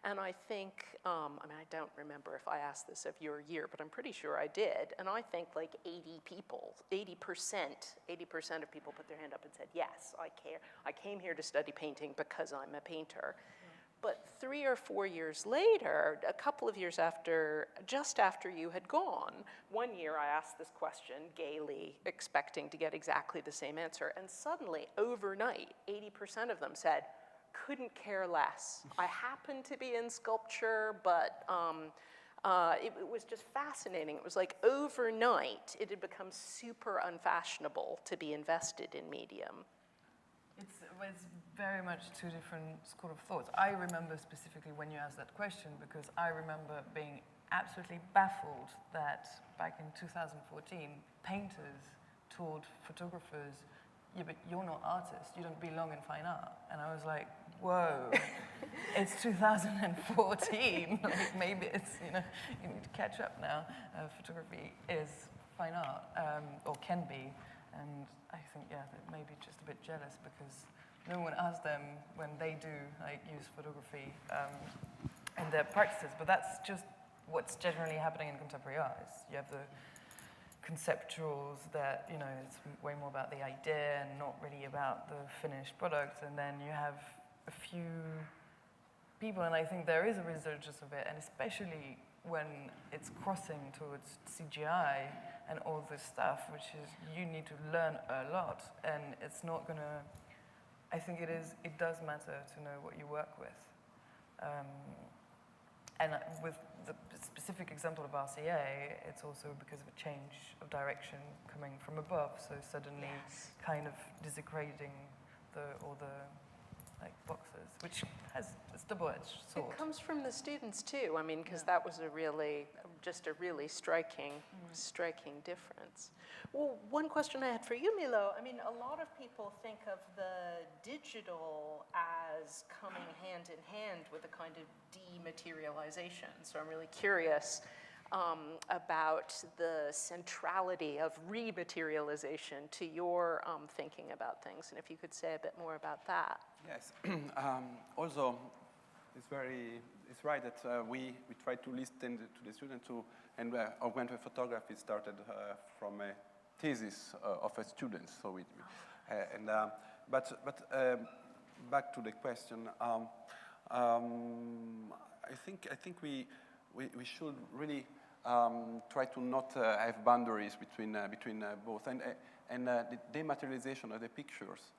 B: And I think, I mean, I don't remember if I asked this of your year, but I'm pretty sure I did. And I think like 80 people, 80% of people put their hand up and said, yes, I care. I came here to study painting because I'm a painter. But 3 or 4 years later, a couple of years after, just after you had gone, one year I asked this question gaily, expecting to get exactly the same answer. And suddenly, overnight, 80% of them said, couldn't care less. I happen to be in sculpture, but it was just fascinating. It was like overnight, it had become super unfashionable to be invested in medium.
D: It's very much two different school of thoughts. I remember specifically when you asked that question because I remember being absolutely baffled that back in 2014, painters told photographers, yeah, but you're not artists, you don't belong in fine art. And I was like, whoa, it's 2014. Like maybe it's, you need to catch up now. Photography is fine art, or can be. And I think, yeah, they may be just a bit jealous because no one asks them when they do use photography in their practices. But that's just what's generally happening in contemporary art. You have the conceptuals that, it's way more about the idea and not really about the finished product. And then you have a few people, and I think there is a resurgence of it, and especially when it's crossing towards CGI and all this stuff, which is, you need to learn a lot, and it's not gonna, I think it does matter to know what you work with. And with the specific example of RCA, it's also because of a change of direction coming from above, so suddenly kind of desecrating all the boxes, which has this double-edged sword.
B: It comes from the students too. I mean, because that was just a really striking difference. Well, one question I had for you, Milo. I mean, a lot of people think of the digital as coming hand in hand with a kind of dematerialization. So I'm really curious about the centrality of rematerialization to your thinking about things, and if you could say a bit more about that.
C: Yes. Also, it's right that we try to listen to the students and augmented photography started from a thesis of a student. So but back to the question. I think we should really try to not have boundaries between both, and the dematerialization of the pictures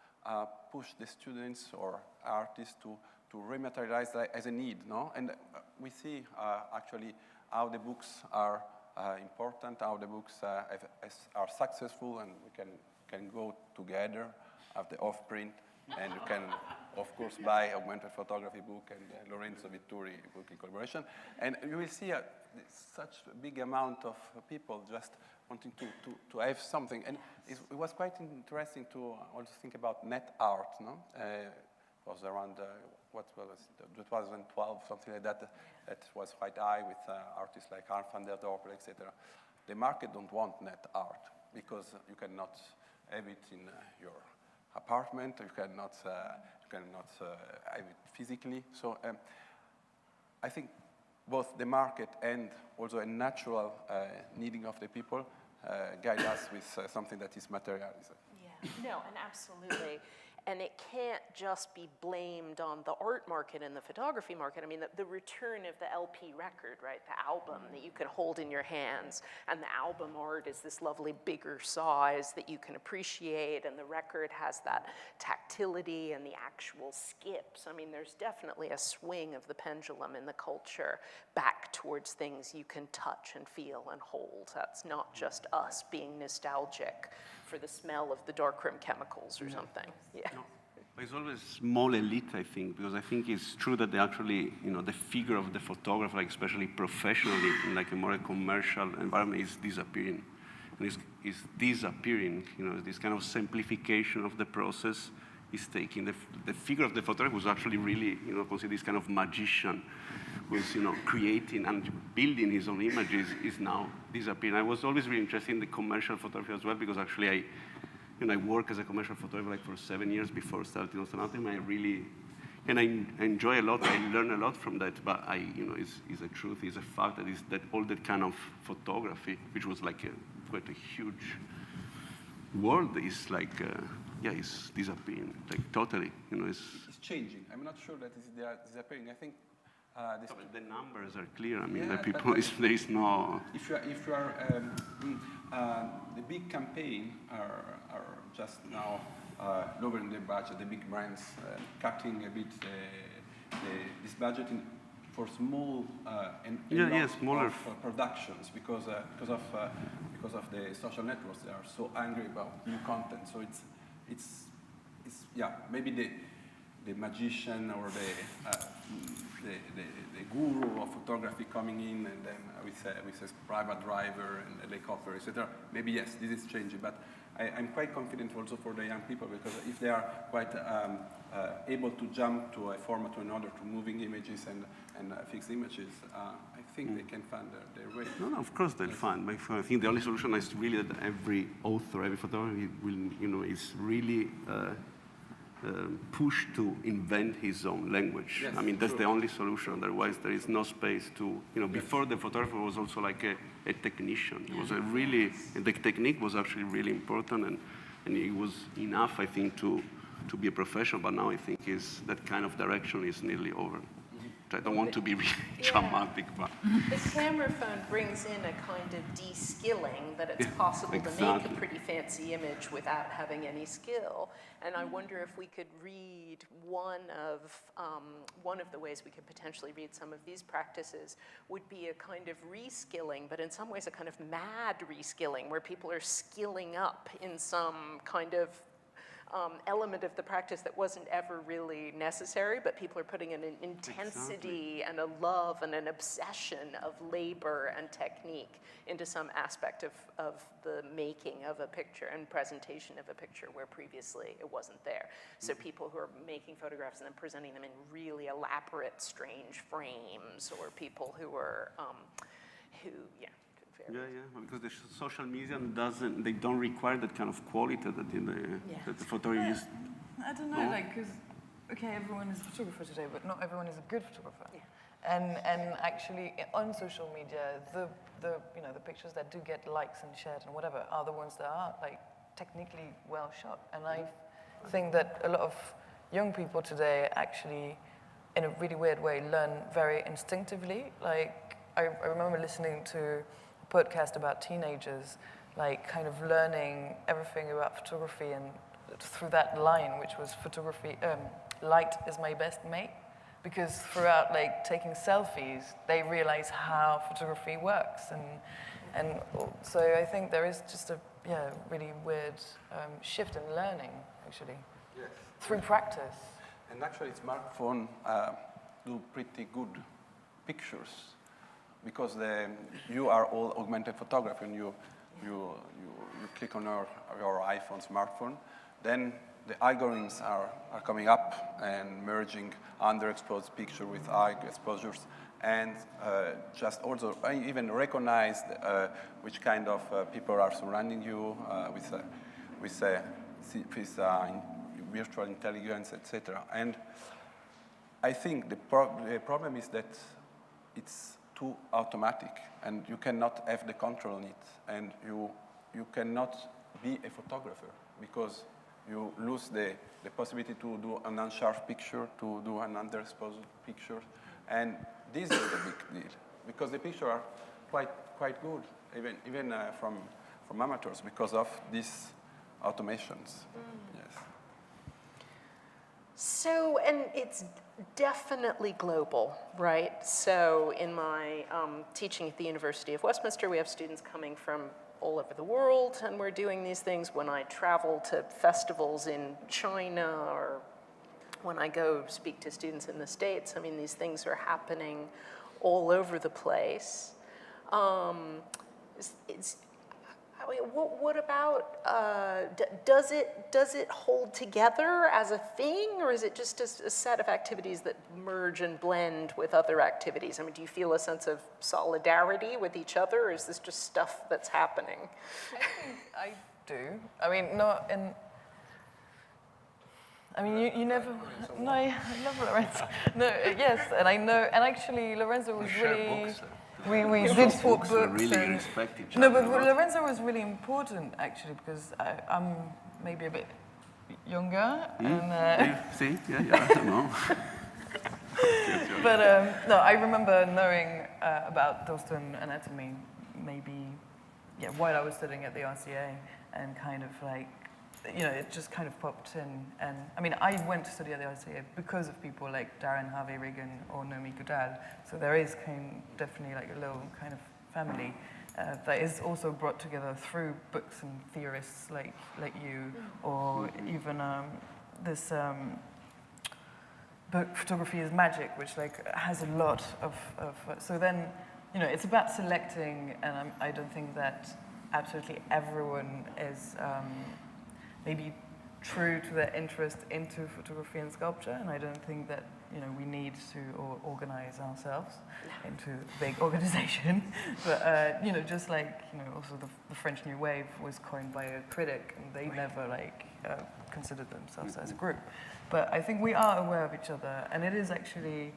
C: push the students or artists to rematerialize that as a need, no? And we see actually how the books are important, how the books are successful, and we can go together, have the off-print, and you can, of course, buy augmented photography book and Lorenzo Vitturi book in collaboration. And you will see such a big amount of people just wanting to have something. And it was quite interesting to also think about net art, no? was around, what was it, 2012, something like that. That was quite high with artists like Art van der Dorpel, etc. The market don't want net art because you cannot have it in your apartment, you cannot have it physically. So I think both the market and also a natural needing of the people guide us with something that is materialized.
B: Yeah, no, and absolutely. And it can't just be blamed on the art market and the photography market. I mean, the return of the LP record, right? The album that you can hold in your hands, and the album art is this lovely bigger size that you can appreciate, and the record has that tactility and the actual skips. I mean, there's definitely a swing of the pendulum in the culture back towards things you can touch and feel and hold. That's not just us being nostalgic for the smell of the darkroom chemicals or something. Yeah.
E: No. It's always small elite, I think, because I think it's true that they actually, the figure of the photographer, like especially professionally, in like a more commercial environment, is disappearing. And it's disappearing, this kind of simplification of the process is taking the figure of the photographer who's actually really, considered this kind of magician, who's, creating and building his own images, is now disappearing. I was always really interested in the commercial photography as well, because actually I worked as a commercial photographer like for 7 years before starting on Sonatum. I enjoy a lot, I learn a lot from that, but it's a truth, it's a fact that all that kind of photography, which was like quite a huge world, is like, it's disappearing, like totally,
C: It's changing. I'm not sure that it's disappearing. I think
E: the numbers are clear. I mean, the people, there is no.
C: If you are, the big campaign are just now lowering the budget. The big brands cutting a bit this budget for small and
E: smaller
C: productions because of the social networks. They are so angry about new content. So it's maybe the magician or the guru of photography coming in and then with a private driver and a helicopter, etc. Maybe yes, this is changing, but I'm quite confident also for the young people, because if they are quite able to jump to a format to another, to moving images and fixed images, I think they can find their way.
E: No, of course they'll find. I think the only solution is really that every author, every photographer will, is really pushed to invent his own language.
C: Yes,
E: I mean, that's the only solution. Otherwise, there is no space to, before the photographer was also like a technician. It was the technique was actually really important, and it was enough, I think, to be a professional. But now I think that kind of direction is nearly over. I don't want to be really dramatic, but
B: the camera phone brings in a kind of de-skilling that it's possible to make a pretty fancy image without having any skill. And I wonder if we could read one of the ways we could potentially read some of these practices would be a kind of reskilling, but in some ways a kind of mad reskilling, where people are skilling up in some kind of element of the practice that wasn't ever really necessary, but people are putting in an intensity and a love and an obsession of labor and technique into some aspect of the making of a picture and presentation of a picture where previously it wasn't there. So people who are making photographs and then presenting them in really elaborate, strange frames, or people who are,
E: because the social media they don't require that kind of quality that the photographer used.
D: I don't know, because everyone is a photographer today, but not everyone is a good photographer. Yeah. And actually, on social media, the pictures that do get likes and shared and whatever are the ones that are like technically well shot. And I think that a lot of young people today actually, in a really weird way, learn very instinctively. Like I remember listening to podcast about teenagers, like kind of learning everything about photography, and through that line, which was photography, light is my best mate, because throughout like taking selfies, they realize how photography works, and so I think there is just a really weird shift in learning actually through practice.
C: And actually, smartphones do pretty good pictures, because you are all augmented photography, and you click on your iPhone, smartphone, then the algorithms are coming up and merging underexposed picture with high exposures, and just also even recognize which kind of people are surrounding you with virtual intelligence, etc. And I think the problem is that it's too automatic, and you cannot have the control on it, and you cannot be a photographer because you lose the possibility to do an unsharp picture, to do an underexposed picture, and this is the big deal because the pictures are quite good, even from amateurs, because of these automations. Yes.
B: So, and it's definitely global, right? So in my teaching at the University of Westminster, we have students coming from all over the world, and we're doing these things. When I travel to festivals in China, or when I go speak to students in the States, I mean, these things are happening all over the place. What about, does it hold together as a thing, or is it just a set of activities that merge and blend with other activities? I mean, do you feel a sense of solidarity with each other, or is this just stuff that's happening?
D: I do. I mean, not in... I mean, you never... No, I love Lorenzo. No, yes, and I know, and actually Lorenzo was really... We did swap books.
E: Really respect each
D: No,
E: other.
D: but Lorenzo was really important, actually, because I'm maybe a bit younger. And,
E: See? Yeah, I don't know.
D: But no, I remember knowing about Dalston anatomy maybe while I was studying at the RCA, and kind of like, you know, it just kind of popped in. And I mean, I went to study at the RCA because of people like Darren Harvey Regan or Nomi Goodall. So there is definitely like a little kind of family that is also brought together through books and theorists like you, or even this book, Photography is Magic, which like has a lot of so then, you know, it's about selecting, and I don't think that absolutely everyone is maybe true to their interest into photography and sculpture, and I don't think that, you know, we need to organize ourselves into a big organization. But you know, just like, you know, also the French New Wave was coined by a critic, and they never like considered themselves as a group. But I think we are aware of each other, and it is actually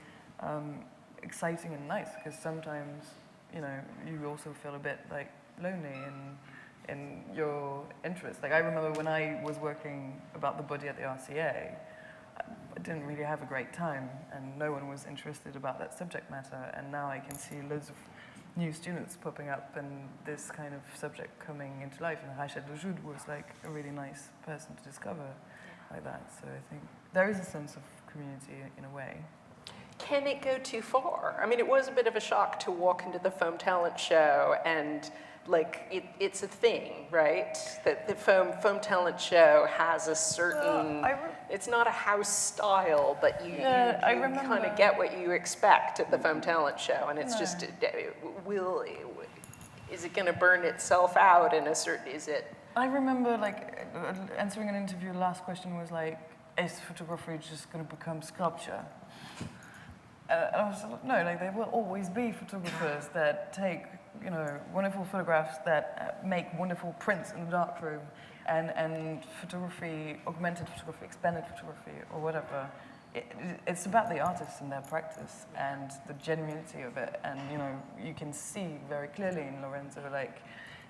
D: exciting and nice, because sometimes, you know, you also feel a bit like lonely in your interest. Like, I remember when I was working about the body at the RCA, I didn't really have a great time, and no one was interested about that subject matter, and now I can see loads of new students popping up and this kind of subject coming into life, and Rachel Lejoud was like a really nice person to discover like that. So I think there is a sense of community in a way.
B: Can it go too far? I mean, it was a bit of a shock to walk into the Foam Talent Show and like, it's a thing, right? That the Foam Talent Show has a certain, it's not a house style, but you kind of get what you expect at the Foam Talent Show, and it's just, is it going to burn itself out in a certain, is it?
D: I remember like answering an interview, the last question was like, is photography just going to become sculpture? And I was like, no, like there will always be photographers that take, you know, wonderful photographs that make wonderful prints in the darkroom, and photography, augmented photography, expanded photography, or whatever. It's about the artists and their practice and the genuinity of it. And, you know, you can see very clearly in Lorenzo, like,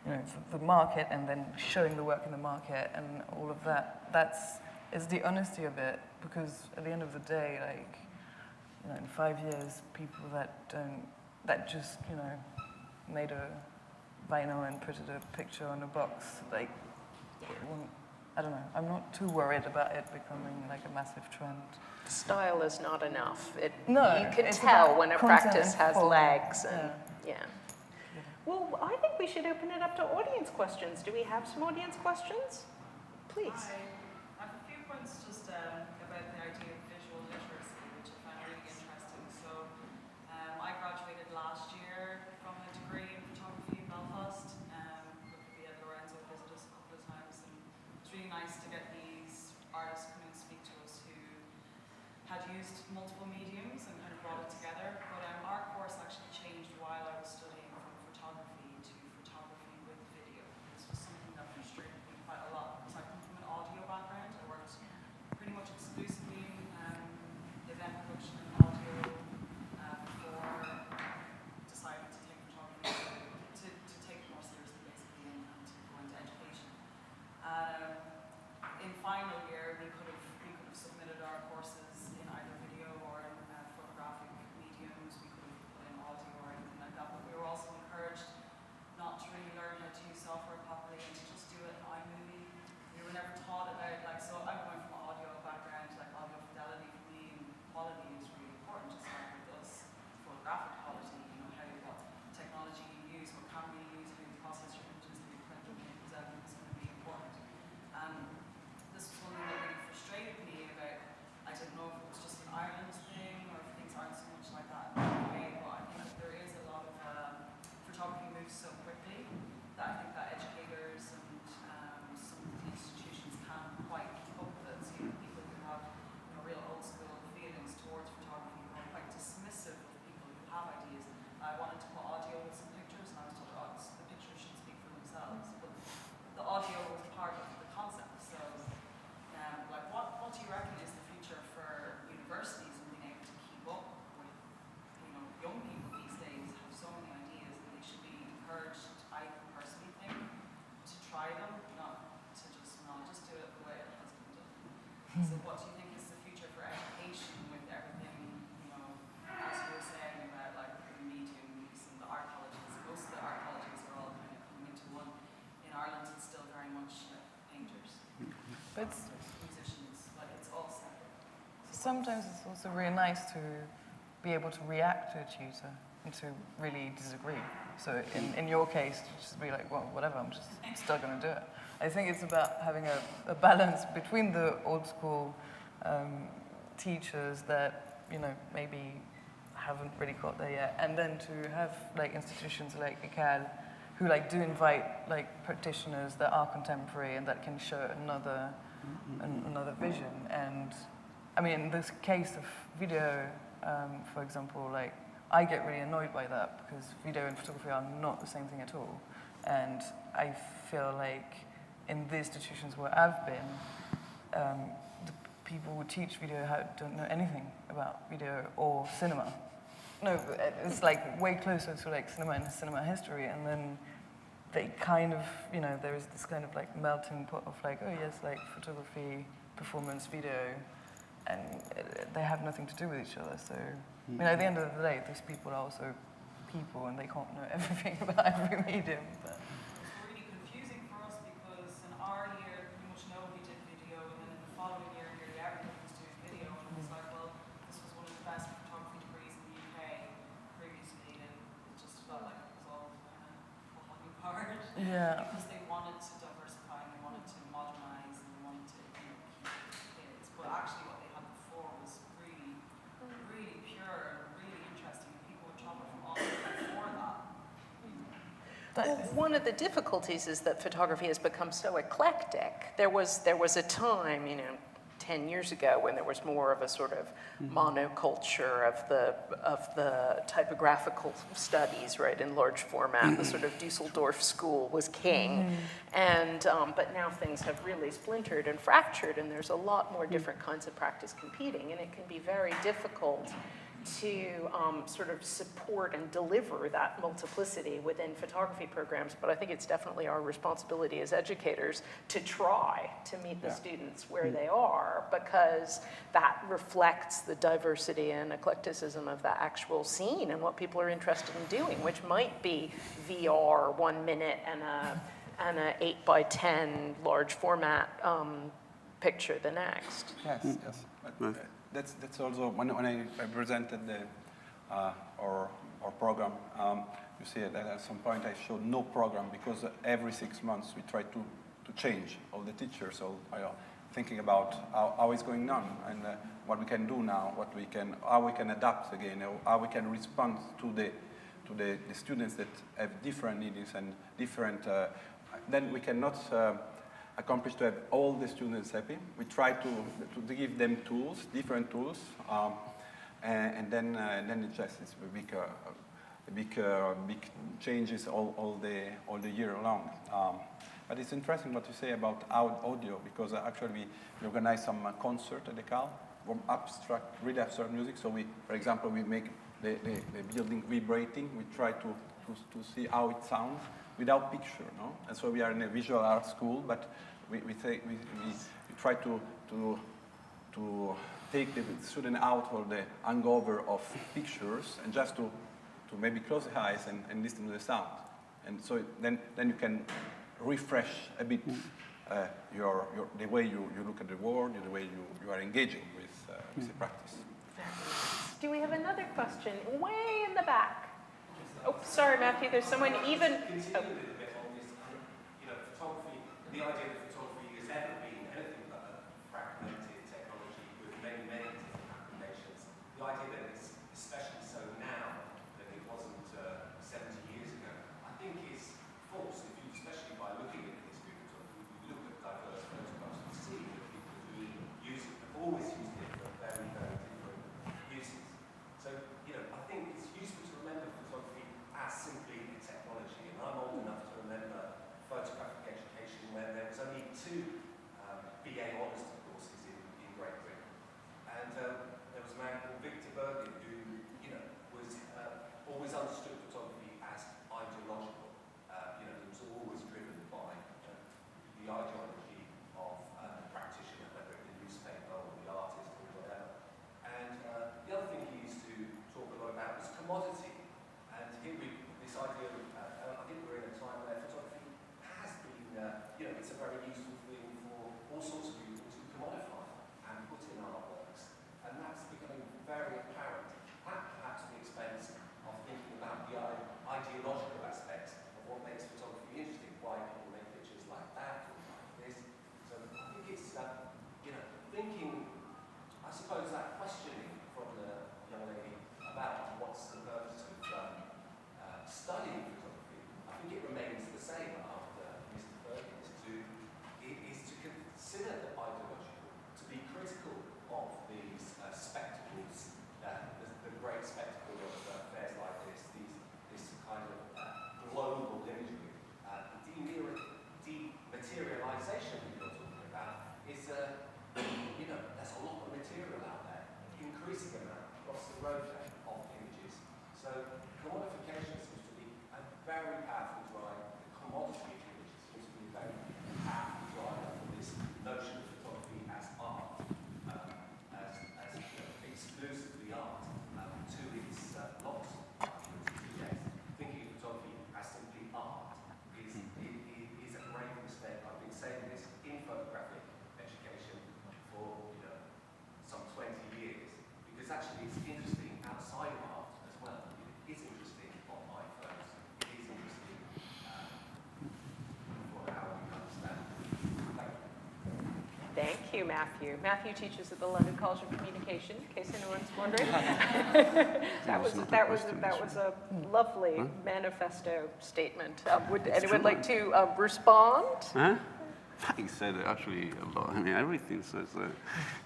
D: you know, the market, and then showing the work in the market and all of that. It's the honesty of it, because at the end of the day, like, you know, in 5 years, people that just, you know, made a vinyl and printed a picture on a box, like, I don't know, I'm not too worried about it becoming like a massive trend.
B: Style is not enough. You can
D: tell
B: when a practice has legs. And,
D: yeah.
B: Well, I think we should open it up to audience questions. Do we have some audience questions? Please.
F: I have a few points just about the idea of visual literacy, which I find really interesting. So I graduated last year from a degree in photography in Belfast. Lorenzo visited us a couple of times, and it's really nice to get these used multiple mediums and kind of brought it together. But our course actually changed while I was studying from photography to photography with video. This was something that frustrated me quite a lot because I come from an audio background. I worked pretty much exclusively in event production and audio before deciding to take photography, to take it more seriously basically and to go into education. In final year, we could have submitted our courses in either video or in photographic mediums. We could have put in audio or anything like that, but we were also encouraged not to really learn how to use software properly and to just do it in iMovie. We were never taught about, like, so I'm going from an audio background, like audio fidelity for me and quality is really important, just like with us, photographic quality, you know, what technology you use, what camera you use, how you process your images, how you print them, how you present them is going to be important. This was one thing that really frustrated me about, I didn't know if it was just an Ireland thing or if things aren't so much like that in the UK, but I think there is a lot of photography moves so quickly that I think that educators and some of the institutions can't quite keep up with it. So you know, people who have real old school feelings towards photography are quite dismissive of people who have ideas. I wanted to put audio with some pictures and I was told, oh, the pictures should speak for themselves. But the audio was part of the concept. So like what do you reckon is the future for universities in being able to keep up with, young people these days have so many ideas and they should be encouraged, I personally think, to try them, not to just do it the way it has been done. So what do you think is the future for education with everything, as you were saying about like the mediums and the art colleges? Most of the art colleges are all kind of coming into one. In Ireland it's still very much painters.
D: But
F: Musicians, like it's all separate.
D: sometimes it's also really nice to be able to react to a tutor and to really disagree. So in your case, to just be like, well, whatever, I'm just still going to do it. I think it's about having a balance between the old school teachers that, maybe haven't really got there yet, and then to have like institutions like ECAL who like do invite like practitioners that are contemporary and that can show another vision. And I mean, in this case of video, for example, like I get really annoyed by that because video and photography are not the same thing at all. And I feel like in the institutions where I've been, the people who teach video don't know anything about video or cinema. No, it's like way closer to like cinema and cinema history, and then they kind of, there is this kind of like melting pot of like, oh yes, like photography, performance, video, and they have nothing to do with each other. So, I mean, at the end of the day, these people are also people, and they can't know everything about every medium. But
F: It's really confusing for us because in our year, pretty much nobody did video, and then in the following year, nearly everybody was doing video, and it was like, well, this was one of the best photography degrees in the UK previously, and it just felt like it was all kind of falling apart.
D: yeah.
F: Because they wanted to diversify, and they wanted to modernize, and they wanted to keep kids. But actually, what they had before was really, really pure and really interesting. People would travel from all over before that.
B: Well, one of the difficulties is that photography has become so eclectic. There was a time, 10 years ago when there was more of a sort of monoculture of the typographical studies, right, in large format. The sort of Dusseldorf school was king. And, but now things have really splintered and fractured, and there's a lot more different kinds of practice competing, and it can be very difficult to sort of support and deliver that multiplicity within photography programs. But I think it's definitely our responsibility as educators to try to meet the students where they are, because that reflects the diversity and eclecticism of the actual scene and what people are interested in doing, which might be VR 1 minute and a 8x10 large format picture the next.
C: Yes, yes. But, that's also when I presented our program. You see that at some point I showed no program because every 6 months we try to change all the teachers. So thinking about how it's going on and what we can do now, how we can adapt again, how we can respond to the students that have different needs and different. Then we cannot accomplish to have all the students happy. We try to give them tools, different tools, and then it just it's big changes all the year long. But it's interesting what you say about audio, because actually we organize some concert at École from really abstract music. So for example, we make the building vibrating. We try to see how it sounds without picture, no? And so we are in a visual arts school, but we try to take the student out of the hangover of pictures and just to maybe close the eyes and listen to the sound. And so then you can refresh a bit the way you look at the world, the way you are engaging with the practice.
B: Do we have another question? Way in the back. Oh, sorry, Matthew, there's someone even... Oh.
G: Photography, the idea that photography has ever been anything but a fragmented technology with many, many different applications. The idea that it's especially so now than it wasn't 70 years ago, I think is false. Especially by looking at the history of photography, we look at diverse photographs, we see that people who use it have always used it for very, very different uses. So, I think it's useful to remember photography as simply a technology. And I'm old enough to remember photographic education when there was only 2 BA honours courses in Great Britain. And there was a man called Victor Bergen who, was always understood photography as ideological. He was always driven by the ideology of the practitioner, whether it be the newspaper or the artist or whatever. And the other thing he used to talk a lot about was commodity. And here this idea of, I think we're in a time where photography has been, it's a very useful thing for all sorts of people to commodify and put in artworks. And that's becoming very apparent, perhaps at the expense of thinking about the ideological aspects of what makes photography interesting, why people make pictures like that or like this. So I think it's, thinking, I suppose that questioning from the young lady about what's the purpose of studying photography, I think it remains the same after Mr. Bergen, is to consider the ideological, to be critical of these spectacles, the great spectacle of affairs like this kind of global imagery. Dematerialization that you're talking about is, there's a lot of material out there, increasing amount across the road of images. So commodification seems to be a very powerful drive. The commodity of images seems to be a very powerful drive for this notion of photography as art, as exclusively art, to its loss. Thinking of photography as simply art is a great mistake. I've been saying this in photographic education for some 20 years, because actually it's interesting outside of art as well. It is interesting on iPhones. It is interesting for how we understand it.
B: Thank you, Matthew. Matthew teaches at the London College of Communication, in case anyone's wondering. that was a lovely manifesto statement. Would anyone like to respond?
E: Huh? He said actually a lot. I mean, everything. So it's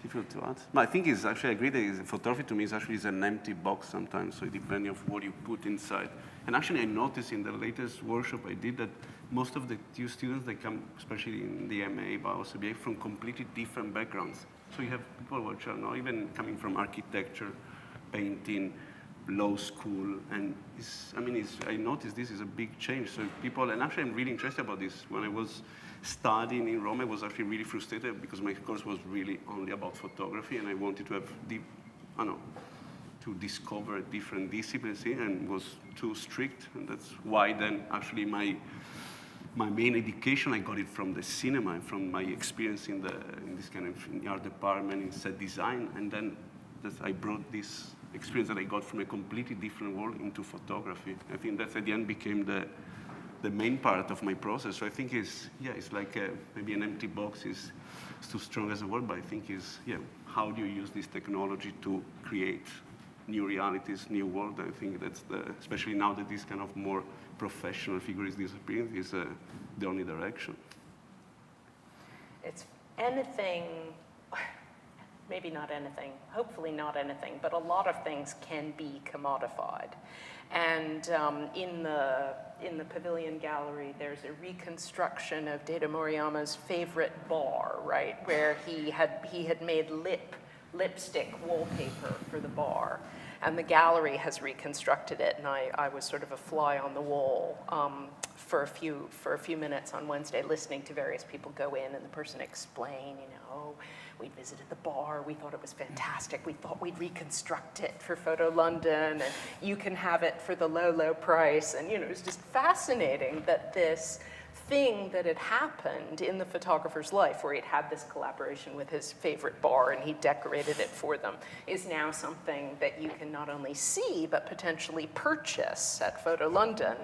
E: difficult to add. But I think it's actually, I agree that photography to me is actually an empty box sometimes. So it depends on what you put inside. And actually, I noticed in the latest workshop I did that most of the two students, they come, especially in the MA, but also BA, from completely different backgrounds. So you have people which are not even coming from architecture, painting, law school, and I noticed this is a big change. So people, and actually I'm really interested about this. When I was studying in Rome, I was actually really frustrated because my course was really only about photography, and I wanted to have to discover different disciplines here, and was too strict, and that's why then actually my main education, I got it from the cinema and from my experience in this kind of in the art department, in set design, and then I brought this experience that I got from a completely different world into photography. I think that at the end became the main part of my process. So I think it's like maybe an empty box is too strong as a word, but I think how do you use this technology to create new realities, new world? I think that's especially now that this kind of more professional figure is disappearing, is the only direction.
B: It's anything, maybe not anything, hopefully not anything, but a lot of things can be commodified. And in the Pavilion Gallery, there's a reconstruction of Data Moriyama's favorite bar, right, where he had made lipstick wallpaper for the bar. And the gallery has reconstructed it, and I was sort of a fly on the wall for a few minutes on Wednesday, listening to various people go in and the person explain, oh, we visited the bar, we thought it was fantastic, we thought we'd reconstruct it for Photo London, and you can have it for the low, low price. And it was just fascinating that this thing that had happened in the photographer's life, where he'd had this collaboration with his favorite bar and he decorated it for them, is now something that you can not only see, but potentially purchase at Photo London.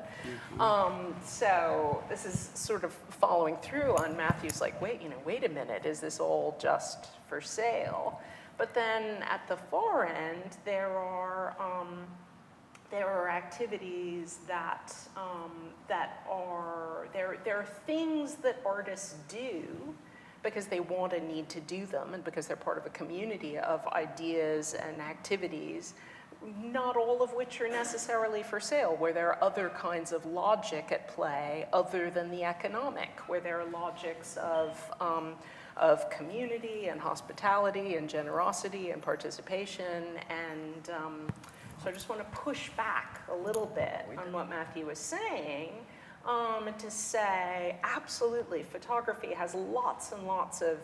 B: So this is sort of following through on Matthew's like, wait a minute, is this all just for sale? But then at the far end, there are activities that there are things that artists do because they want and need to do them, and because they're part of a community of ideas and activities, not all of which are necessarily for sale, where there are other kinds of logic at play other than the economic, where there are logics of community and hospitality and generosity and participation. And so I just want to push back a little bit on what Matthew was saying, to say, absolutely, photography has lots and lots of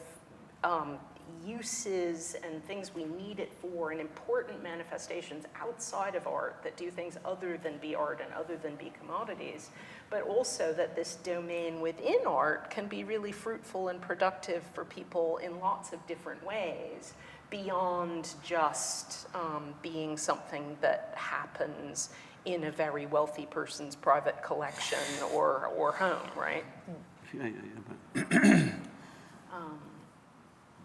B: uses and things we need it for, and important manifestations outside of art that do things other than be art and other than be commodities, but also that this domain within art can be really fruitful and productive for people in lots of different ways, beyond just being something that happens in a very wealthy person's private collection or home, right?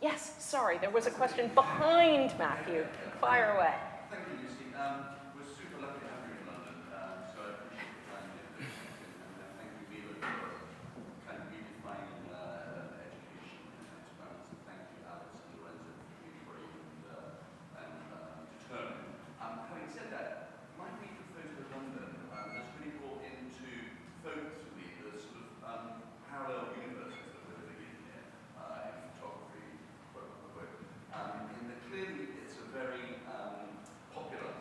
B: Yes, sorry, there was a question behind Matthew. Fire away.
H: Thank you, Lucy. We're super lucky to have you in London, so I appreciate the time and thank you, Milo, for kind of redefining education and experiments. And thank you, Alix and Lorenzo Vitturi and determined. Having said that, my week of Photo London has really brought into focus for me the sort of parallel universes that we're living in here in photography. Clearly, it's a very popular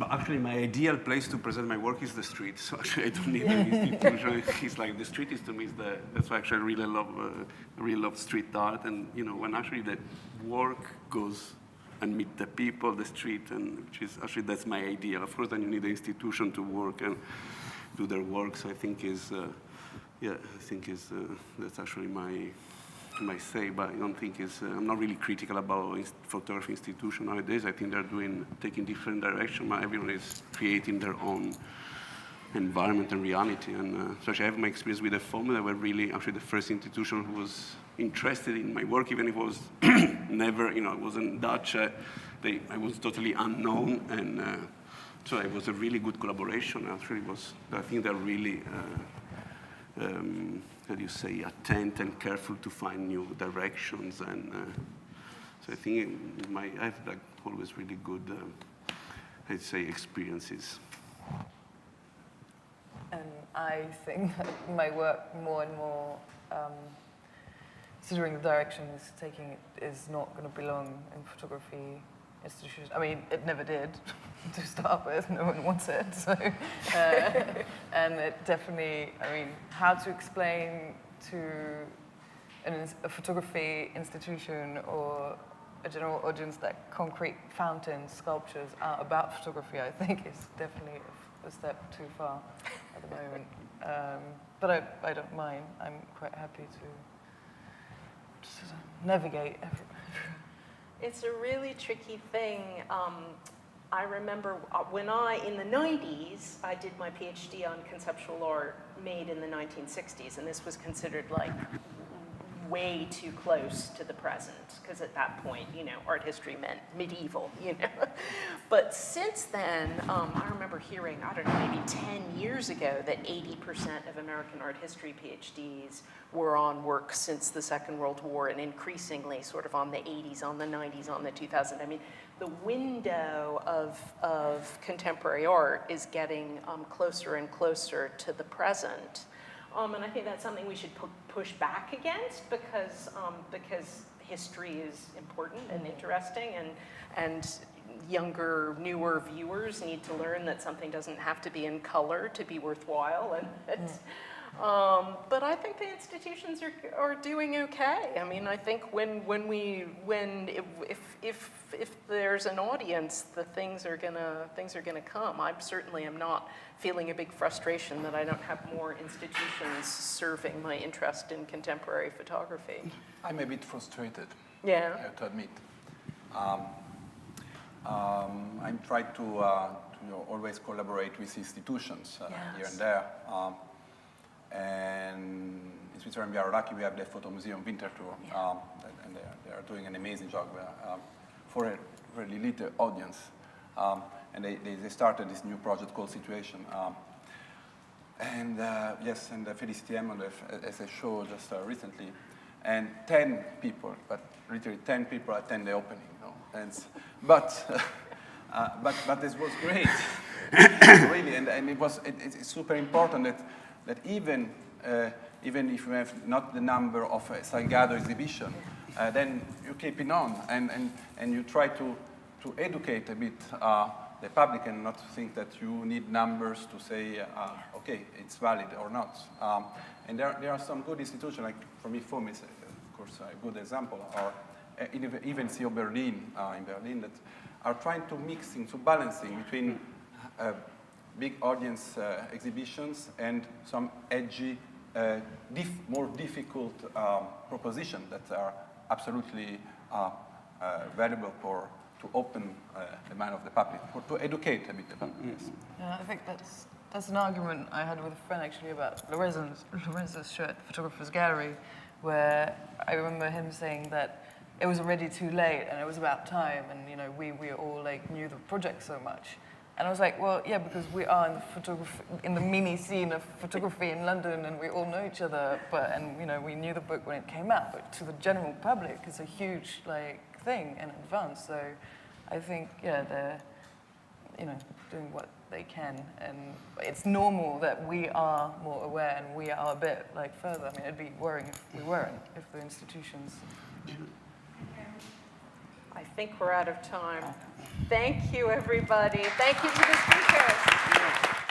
E: But actually, my ideal place to present my work is the street. So actually, I don't need an institution. It's like the street is to me that's why actually I really love street art. And you know, when actually the work goes and meet the people, the street, and which is actually that's my ideal. Of course, then you need the institution to work and do their work. So I think that's actually my say, but I don't think I'm not really critical about photography institution nowadays. I think they're taking different direction. Everyone is creating their own environment and reality. And so actually I have my experience with the FOM. They were really actually the first institution who was interested in my work, even if it was never, it wasn't Dutch. I was totally unknown, and so it was a really good collaboration. Actually, I think they're really, how do you say, attentive and careful to find new directions. And so I think I have like always really good, I'd say, experiences.
D: And I think that my work more and more, considering the direction it's taking, is not going to belong in photography institutions. I mean, it never did to start with. No one wants it. So, and it definitely, I mean, how to explain to a photography institution or a general audience that concrete fountains, sculptures are about photography, I think is definitely a step too far at the moment. But I don't mind. I'm quite happy to just navigate everywhere.
B: It's a really tricky thing. I remember when in the 90s, I did my PhD on conceptual art made in the 1960s, and this was considered like way too close to the present, because at that point, art history meant medieval, But since then, I remember hearing, I don't know, maybe 10 years ago that 80% of American art history PhDs were on work since the Second World War, and increasingly sort of on the 80s, on the 90s, on the 2000s. I mean, the window of contemporary art is getting closer and closer to the present. And I think that's something we should push back against, because history is important and interesting, and younger, newer viewers need to learn that something doesn't have to be in color to be worthwhile. But I think the institutions are doing okay. I mean, I think if there's an audience, the things are gonna come. I certainly am not feeling a big frustration that I don't have more institutions serving my interest in contemporary photography.
C: I'm a bit frustrated.
B: Yeah.
C: I have to admit. I'm trying to always collaborate with institutions here and there. And in Switzerland, we are lucky. We have the Photo Museum Winter Tour, and they are doing an amazing job for a really little audience. And they started this new project called Situation. And Felicity Hammond as a show just recently. And 10 people, but literally 10 people attend the opening. But this was great, really. And it's super important that even if you have not the number of a Salgado exhibition, then you keep it on and you try to educate a bit the public, and not think that you need numbers to say, okay, it's valid or not. And there are some good institutions, like for me, FOM is, of course, a good example, or even CO Berlin in Berlin, that are trying to balancing between big audience exhibitions and some edgy, more difficult propositions that are absolutely valuable to open the mind of the public, to educate a bit the public. Yes.
D: Yeah, I think that's an argument I had with a friend actually about Lorenzo's show at Photographer's Gallery, where I remember him saying that it was already too late and it was about time, and we all knew the project so much. And I was like, well, yeah, because we are in the mini scene of photography in London, and we all know each other. We knew the book when it came out, but to the general public, it's a huge thing in advance. So I think, they're doing what they can, and it's normal that we are more aware and we are a bit further. I mean, it'd be worrying if we weren't, if the institutions.
B: I think we're out of time. Thank you, everybody. Thank you to the speakers.